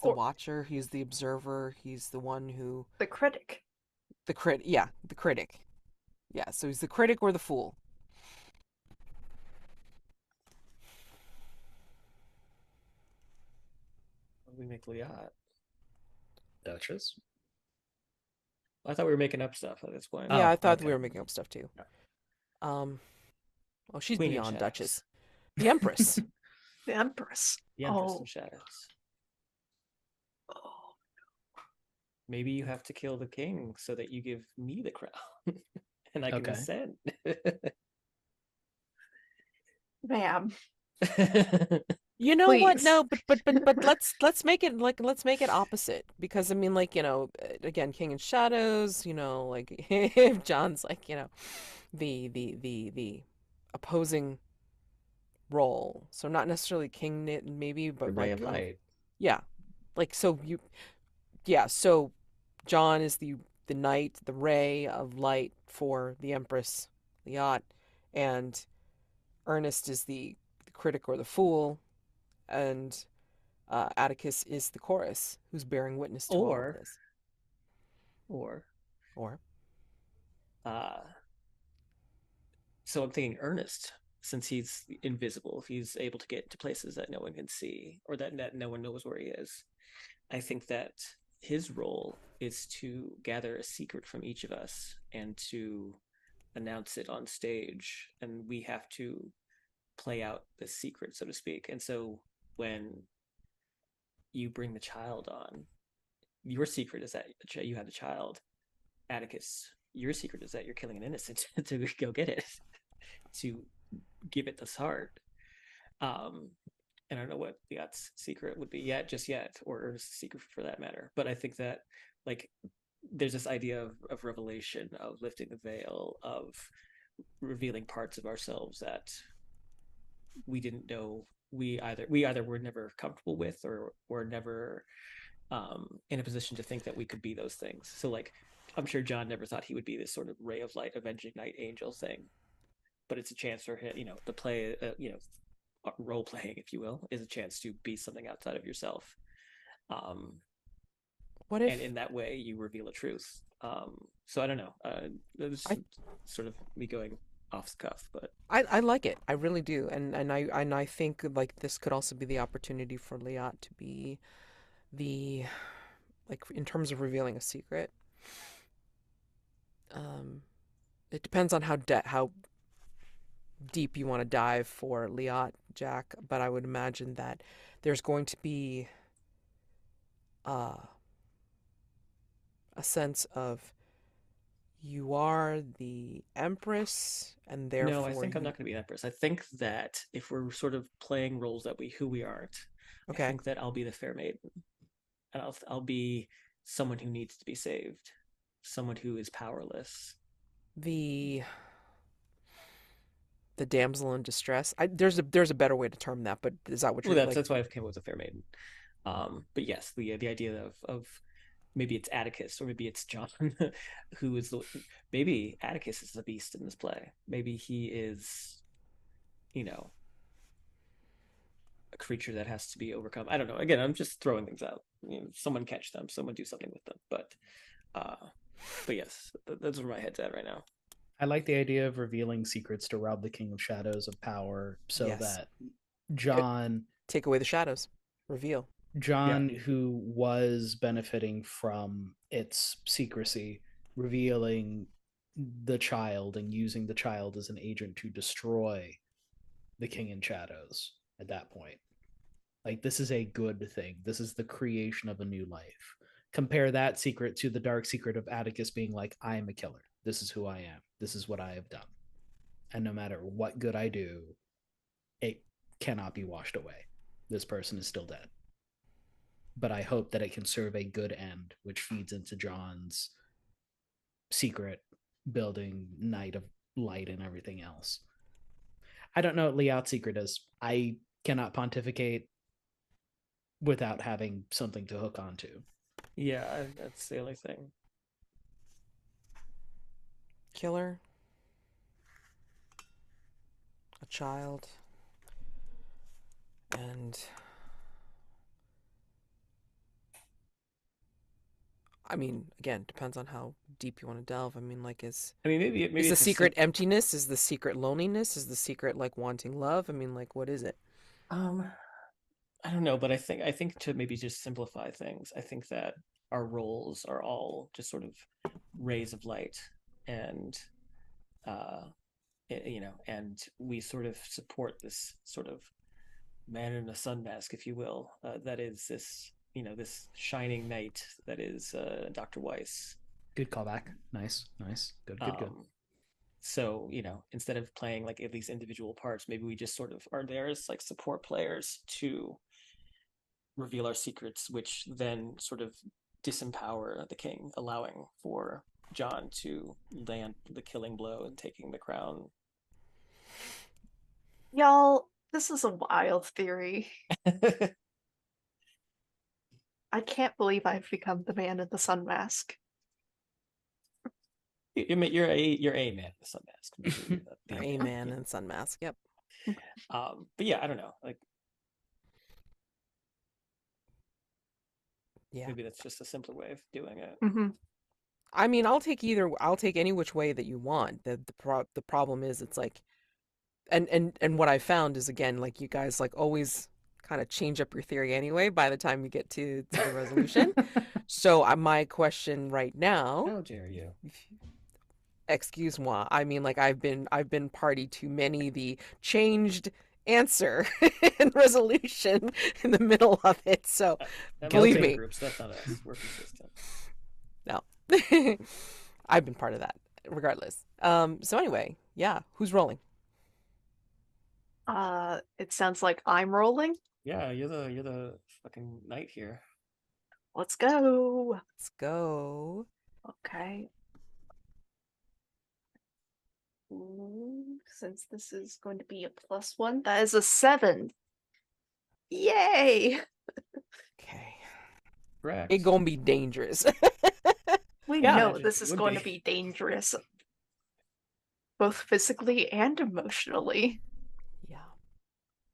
the watcher, he's the observer, he's the one who the critic. The critic. Yeah, so he's the critic or the fool. What do we make Liat? Duchess. I thought we were making up stuff at this point. Yeah, I thought okay. we were making up stuff too. Oh, she's Queen in beyond Shadows. Duchess. The Empress. The Empress. The Empress in Shadows. Oh. Maybe you have to kill the king so that you give me the crown, and I can Okay. ascend. Ma'am. You know what? Please. No, but let's make it opposite, because I mean, like, again, King in Shadows, like if John's like, the opposing role, so not necessarily king maybe, The but ray like of light. yeah, like so so John is the knight, the ray of light for the Empress Liat, and Ernest is the critic or the fool, and Atticus is the chorus who's bearing witness to all of this. Or uh, so I'm thinking Ernest, since he's invisible, if he's able to get to places that no one can see, or that no one knows where he is, I think that his role is to gather a secret from each of us and to announce it on stage, and we have to play out the secret, so to speak. And so when you bring the child on, your secret is that you have the child. Atticus, your secret is that you're killing an innocent to go get it, to give it this heart. And I don't know what Liat's secret would be yet, or his secret for that matter. But I think that like there's this idea of revelation, of lifting the veil, of revealing parts of ourselves that we didn't know we either were never comfortable with or were never in a position to think that we could be those things. So like I'm sure John never thought he would be this sort of ray of light, avenging night angel thing, but it's a chance for him, to play, role playing, if you will, is a chance to be something outside of yourself. Um, What if and in that way, you reveal a truth. So I don't know. It's I sort of me going off the cuff, but I like it. I really do. And I think like this could also be the opportunity for Liat to be the like in terms of revealing a secret. Um it depends on how deep you want to dive for Liat, Jack, but I would imagine that there's going to be uh, a sense of you are the Empress, and no, I therefore think I'm you. not going to be an empress. I think that if we're sort of playing roles that who we aren't, I Okay, think that I'll be the fair maiden, and I'll be someone who needs to be saved, someone who is powerless. the the damsel in distress. There's a better way to term that, but is that what Well, you're that's like? that's why I came up with a fair maiden. But yes, the idea of maybe it's Atticus or maybe it's John, who is the maybe Atticus is the beast in this play. Maybe he is, you know, a creature that has to be overcome. I don't know. Again, I'm just throwing things out. Someone catch them, someone do something with them. Uh, but yes, that's where my head's at right now. I like the idea of revealing secrets to rob the King of Shadows of power so Yes, that John take away the shadows, reveal. Yeah, John, who was benefiting from its secrecy, revealing the child and using the child as an agent to destroy the King in Shadows at that point. Like, this is a good thing. This is the creation of a new life. Compare that secret to the dark secret of Atticus being like, I am a killer. This is who I am. This is what I have done. And no matter what good I do, it cannot be washed away. This person is still dead. But I hope that it can serve a good end, which feeds into John's secret building Night of Light and everything else. I don't know what Liat's secret is. I cannot pontificate without having something to hook onto. yeah, that's the only thing. Killer, a child, and I mean, again, depends on how deep you want to delve. I mean, like, I mean, maybe is the it's a secret emptiness? Is the secret loneliness? Is the secret like wanting love? I mean, like, what is it? um, I don't know, but I think to maybe just simplify things, I think that our roles are all just sort of rays of light, and uh, and we sort of support this sort of man in a sun mask, if you will, that is this this shining knight that is Dr. Weiss. Good callback. Nice, nice. Good, good, good. So instead of playing like these individual parts, maybe we just sort of are there as like support players to reveal our secrets, which then sort of disempower the king, allowing for John to land the killing blow and taking the crown. Y'all, this is a wild theory. I can't believe I've become the man in the sun mask. You're a man with a sun mask. A man in sun mask. Yep. But yeah, I don't know. Like Yeah. maybe that's just a simpler way of doing it. Mm-hmm. I mean, I'll take either. I'll take any which way that you want. The problem is, it's like, and what I found is again, like you guys like always kind of change up your theory anyway by the time you get to the resolution. So my question right now, How dare you? excuse moi. I mean, like I've been party to many the changed answer and resolution in the middle of it. So That might believe be me, groups. That's not us. We're consistent. no, I've been part of that regardless. So anyway, yeah, who's rolling? It sounds like I'm rolling. Yeah, you're the fucking knight here. Let's go. Let's go. Okay. since this is going to be a +1, that is a 7. Yay! Okay. Correct. It gonna be dangerous. We Yeah, know imagine this it is would going be. to be dangerous, both physically and emotionally. Yeah.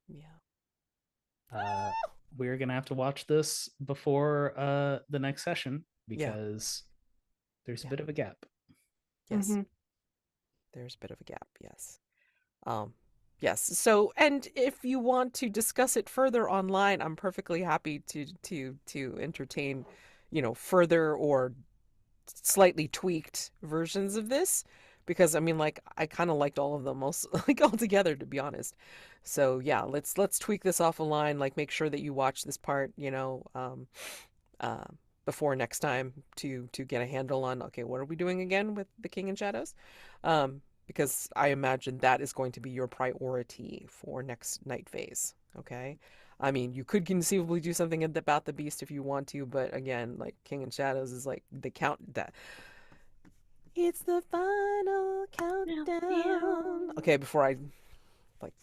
Yeah. We're gonna have to watch this before the next session Yeah. because there's a Yeah. bit of a gap. Yes. Mhm. There's a bit of a gap. Yes. Yes. So, and if you want to discuss it further online, I'm perfectly happy to entertain, further or slightly tweaked versions of this, because I mean, like, I kind of liked all of them most like all together, to be honest. So yeah, let's tweak this off a line, like make sure that you watch this part, uh, before next time to get a handle on, okay, what are we doing again with the King in Shadows? Because I imagine that is going to be your priority for next night phase. Okay. I mean, you could conceivably do something about the beast if you want to, but again, like King in Shadows is like the count that it's the final countdown. Okay, before I like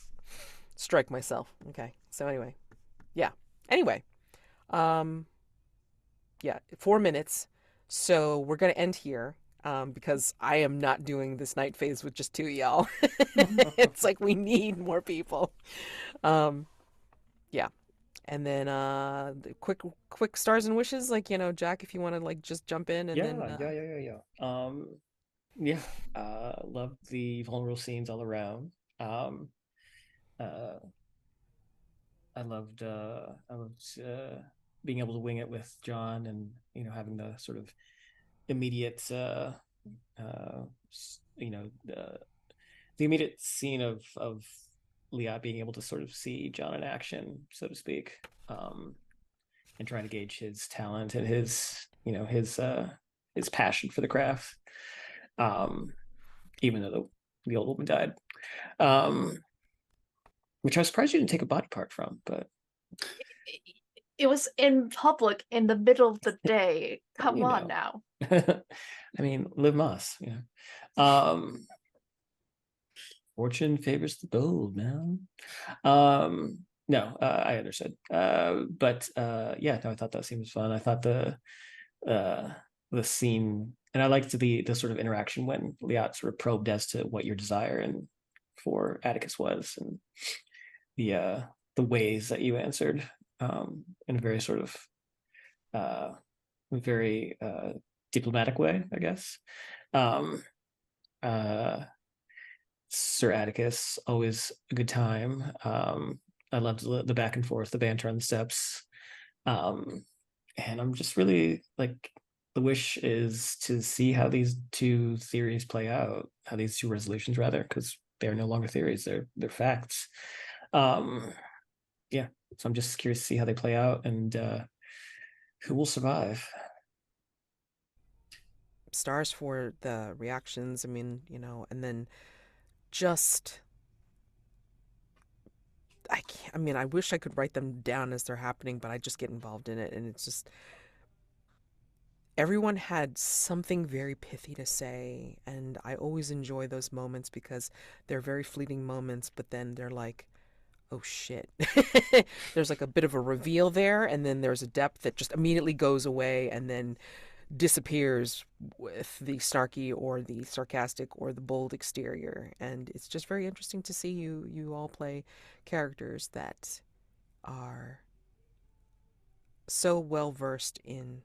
strike myself. Okay. So anyway, yeah. Anyway, um, yeah, 4 minutes. So we're gonna end here. Because I am not doing this night phase with just two of y'all. It's like we need more people. Um, yeah. And then the quick stars and wishes, like, Jack, if you want to like just jump in and then Yeah. Love the vulnerable scenes all around. Uh, I loved being able to wing it with John, and having the sort of immediate uh, s- you know the immediate scene of Liat being able to sort of see John in action, so to speak, and trying to gauge his talent and his passion for the craft. Even though the old woman died, um, which I was surprised you didn't take a body part from, but It was in public in the middle of the day. Come you on know, now. I mean, live Moss, fortune favors the bold, man. No, I understood. But yeah, no, I thought that scene was fun. I thought uh the scene, and I liked the sort of interaction when Liat sort of probed as to what your desire and for Atticus was, and the uh the ways that you answered, in a very sort of uh very diplomatic way, I guess. Um uh Sir Atticus, always a good time. I loved the back and forth, the banter on the steps. Um, and I'm just really like, the wish is to see how these two theories play out, how these two resolutions rather, because they're no longer theories, they're facts. Um, yeah, so I'm just curious to see how they play out, and who will survive. stars for the reactions. I mean, and then just I can't. I mean, I wish I could write them down as they're happening, but I just get involved in it, and it's just everyone had something very pithy to say, and I always enjoy those moments because they're very fleeting moments, but then they're like, oh shit. There's like a bit of a reveal there, and then there's a depth that just immediately goes away and then disappears with the snarky or the sarcastic or the bold exterior. And it's just very interesting to see you all play characters that are so well versed in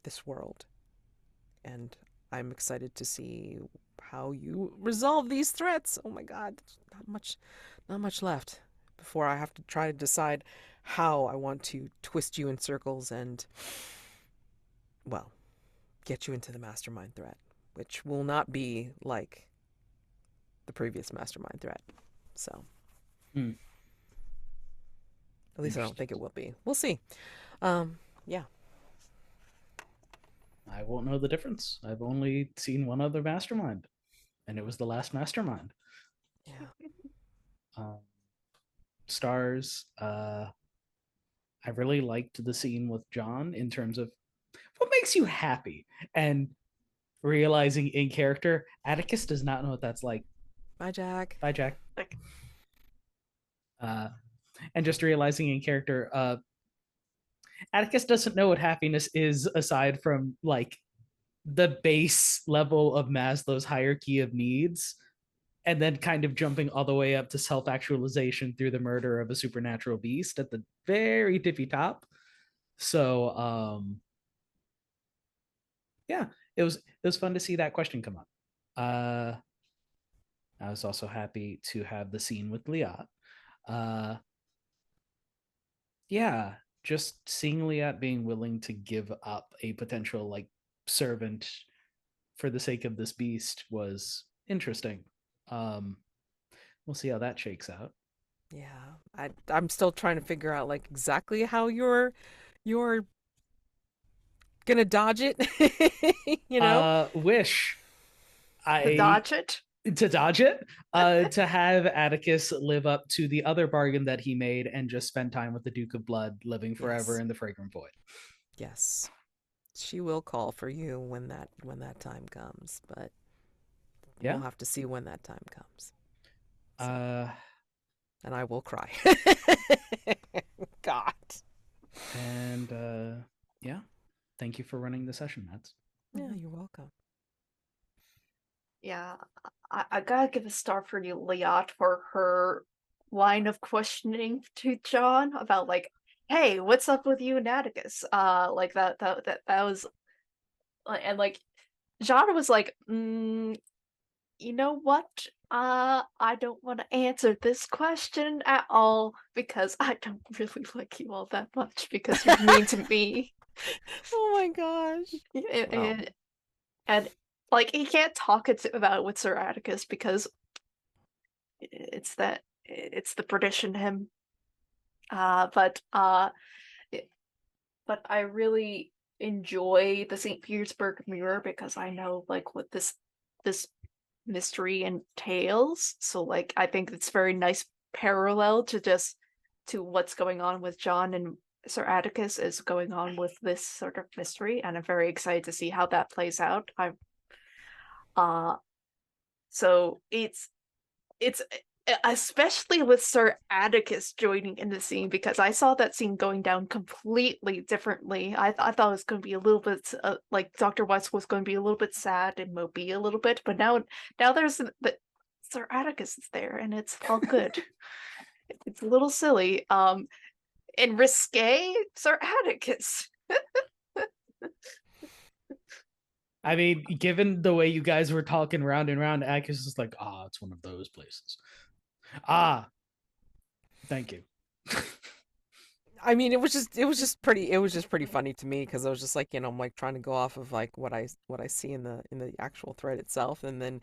this world, and I'm excited to see how you resolve these threats. Oh my god, there's not much left before I have to try to decide how I want to twist you in circles and, well, get you into the mastermind threat, which will not be like the previous mastermind threat. So, Hmm. at least I don't think it will be. We'll see. Yeah. I won't know the difference. I've only seen one other mastermind, and it was the last mastermind. Yeah. Um, stars. I really liked the scene with John in terms of what makes you happy, and realizing in character, Atticus does not know what that's like. Bye, Jack. Bye, Jack. Like, And just realizing in character, Atticus doesn't know what happiness is aside from like the base level of Maslow's hierarchy of needs, and then kind of jumping all the way up to self-actualization through the murder of a supernatural beast at the very tippy top. So yeah, it was fun to see that question come up. I was also happy to have the scene with Liat. Yeah, just seeing Liat being willing to give up a potential like servant for the sake of this beast was interesting. We'll see how that shakes out. Yeah, I'm still trying to figure out like exactly how you're gonna dodge it. You know? Wish to I dodge it. to dodge it, to have Atticus live up to the other bargain that he made and just spend time with the Duke of Blood, living forever Yes. in the fragrant void. Yes. She will call for you when that time comes, but Yeah. we'll have to see when that time comes. Uh, And I will cry. God. and yeah, thank you for running the session, Matt. Yeah, you're welcome. Yeah, I gotta give a star for you, Liat, for her line of questioning to John about like, hey, what's up with you and Atticus? Like that was, and like, John was like, you know what? I don't want to answer this question at all because I don't really like you all that much because you're mean to me. Oh my gosh. Wow. And like he can't talk about it with Sir Atticus because it's the British in him. But I really enjoy the St. Petersburg Mirror because I know like what this mystery entails. So like I think it's very nice parallel to what's going on with John and Sir Atticus is going on with this sort of mystery, and I'm very excited to see how that plays out. So it's especially with Sir Atticus joining in the scene because I saw that scene going down completely differently. I thought it was going to be a little bit like Dr. Weiss was going to be a little bit sad and mopey a little bit, but now there's Sir Atticus is there and it's all good. It's a little silly, and risque, Sir Atticus. I mean, given the way you guys were talking round and round, Atticus is like, it's one of those places. Thank you. I mean, it was just pretty funny to me because I was just like, I'm like trying to go off of like what I see in the actual thread itself, and then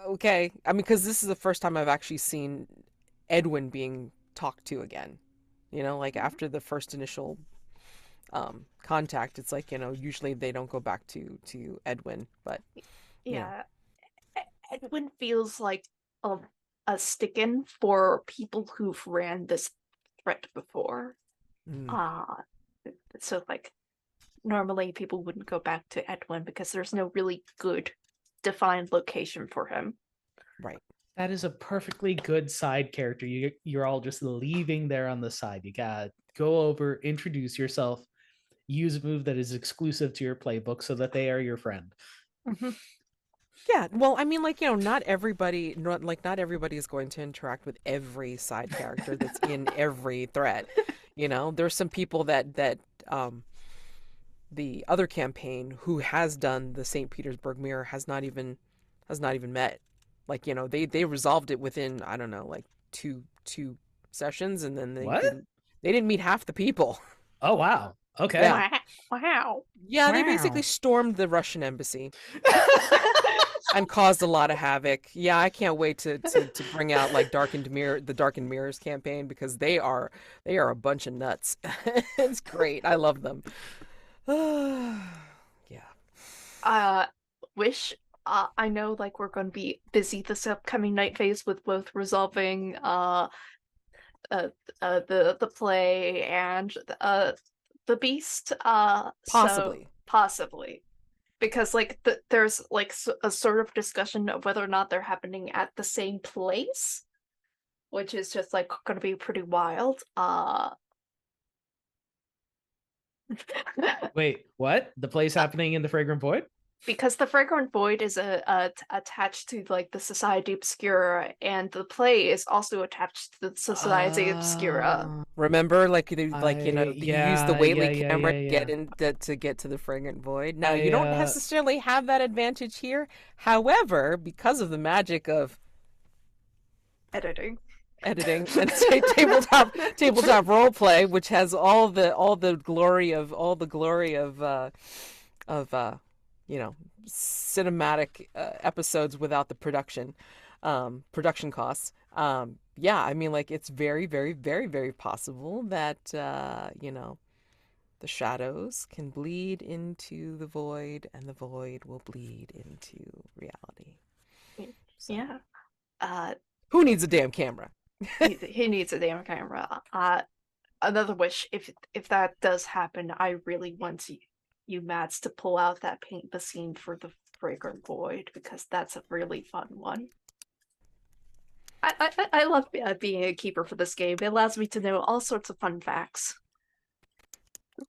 okay, I mean, because this is the first time I've actually seen Edwin being talked to again. Like after the first initial contact, it's like usually they don't go back to Edwin, but Yeah, Edwin feels like a stick-in for people who've ran this threat before. So like normally people wouldn't go back to Edwin because there's no really good defined location for him. Right. That is a perfectly good side character. You're all just leaving there on the side. You gotta go over, introduce yourself, use a move that is exclusive to your playbook so that they are your friend. Mm-hmm. Yeah, well, I mean, like, not everybody is going to interact with every side character that's in every thread. There's some people that the other campaign who has done the St. Petersburg Mirror has not even met. Like, they resolved it within, I don't know, like two sessions, and then they didn't meet half the people. Oh wow. Okay. Yeah. Wow. Yeah, they basically stormed the Russian embassy. And caused a lot of havoc. Yeah, I can't wait to bring out like the Darkened Mirrors campaign because they are a bunch of nuts. It's great. I love them. Yeah. Wish I know like we're going to be busy this upcoming night phase with both resolving the play and the beast. Possibly. So possibly. because like there's like a sort of discussion of whether or not they're happening at the same place, which is just like going to be pretty wild. Wait, what? The place happening in the Fragrant Void? Because the Fragrant Void is attached to like the Society Obscura, and the play is also attached to the Society Obscura. Remember, like you use the Whately yeah, camera yeah. to get to the Fragrant Void. Now you I don't necessarily have that advantage here. However, because of the magic of Editing. and tabletop role play, which has all the glory of cinematic episodes without the production costs. Yeah, I mean, like, it's very, very, very, very possible that the shadows can bleed into the void, and the void will bleed into reality. So, Yeah. who needs a damn camera? He needs a damn camera. Another wish, if that does happen, I really want you Mads, to pull out that paint the scene for the Fragrant Void, because that's a really fun one. I love being a keeper for this game. It allows me to know all sorts of fun facts.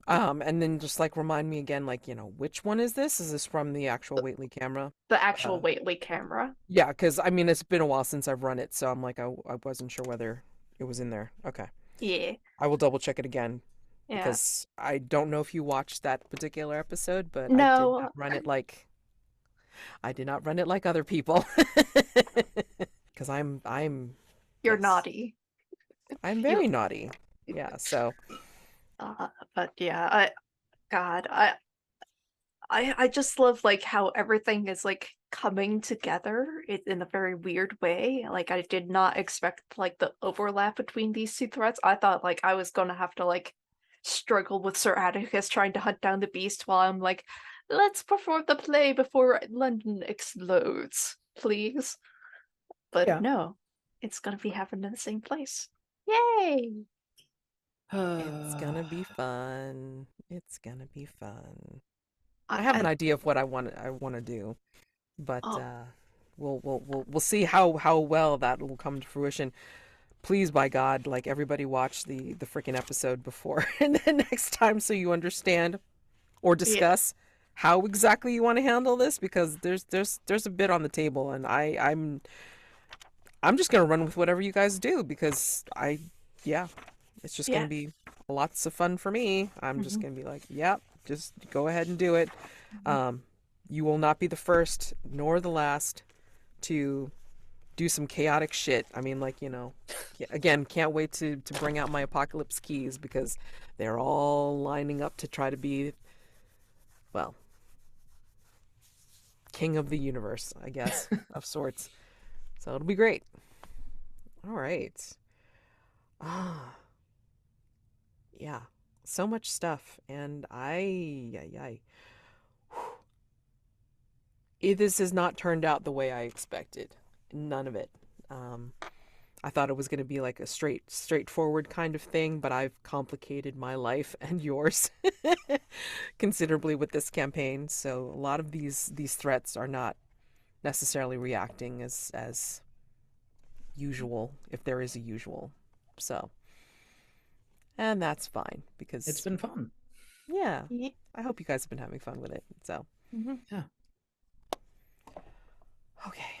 And then just like remind me again, like, which one is this? Is this from the actual Whately camera? The actual Whately camera. Yeah, because I mean, it's been a while since I've run it, so I'm like, I wasn't sure whether it was in there. Okay. Yeah. I will double check it again. Yeah. Because I don't know if you watched that particular episode, but no. I did not run it like other people. Because You're naughty. I'm very naughty. Yeah, so but yeah, I just love like how everything is like coming together in a very weird way. Like, I did not expect like the overlap between these two threats. I thought like I was gonna have to like struggle with Sir Atticus trying to hunt down the beast while I'm like, let's perform the play before London explodes, please. But no, it's gonna be happening in the same place. Yay! it's gonna be fun. It's gonna be fun. I have an idea of what I want to do, but we'll see how well that will come to fruition. Please, by God, like, everybody watch the freaking episode before and then next time, so you understand or discuss how exactly you want to handle this, because there's a bit on the table, and I'm just gonna run with whatever you guys do, because it's just gonna be lots of fun for me. I'm just gonna be like, just go ahead and do it. You will not be the first nor the last to do some chaotic shit. I mean, like, again, can't wait to bring out my apocalypse keys, because they're all lining up to try to be, well, king of the universe, I guess, of sorts. So it'll be great. All right. Yeah, so much stuff, and this has not turned out the way I expected. None of it. I thought it was going to be like a straightforward kind of thing, but I've complicated my life and yours considerably with this campaign. So a lot of these threats are not necessarily reacting as usual, if there is a usual. So, and that's fine, because it's been fun. Yeah, I hope you guys have been having fun with it. So, yeah. Okay,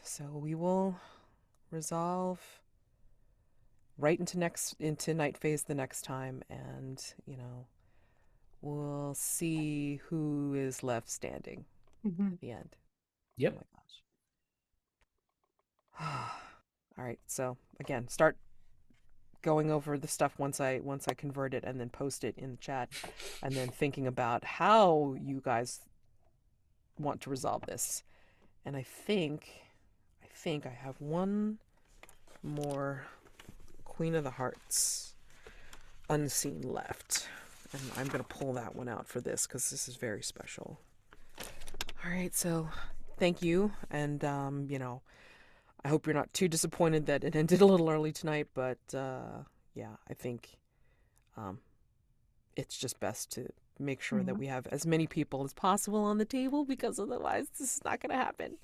so we will resolve right into night phase the next time, and we'll see who is left standing at the end. Yep. Oh my gosh. All right, so again, start going over the stuff once I convert it, and then post it in the chat, and then thinking about how you guys want to resolve this. And I think I have one more Queen of the Hearts unseen left, and I'm gonna pull that one out for this, because this is very special. All right, so thank you, and I hope you're not too disappointed that it ended a little early tonight, but I think it's just best to make sure that Mhm. we have as many people as possible on the table because otherwise this is not going to happen.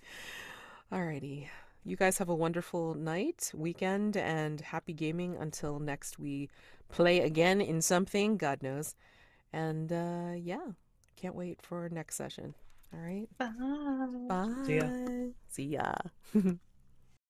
Alrighty. You guys have a wonderful night, weekend, and happy gaming until next we play again in something, God knows. And yeah, can't wait for next session. All right. Bye. See ya. Bye. See ya.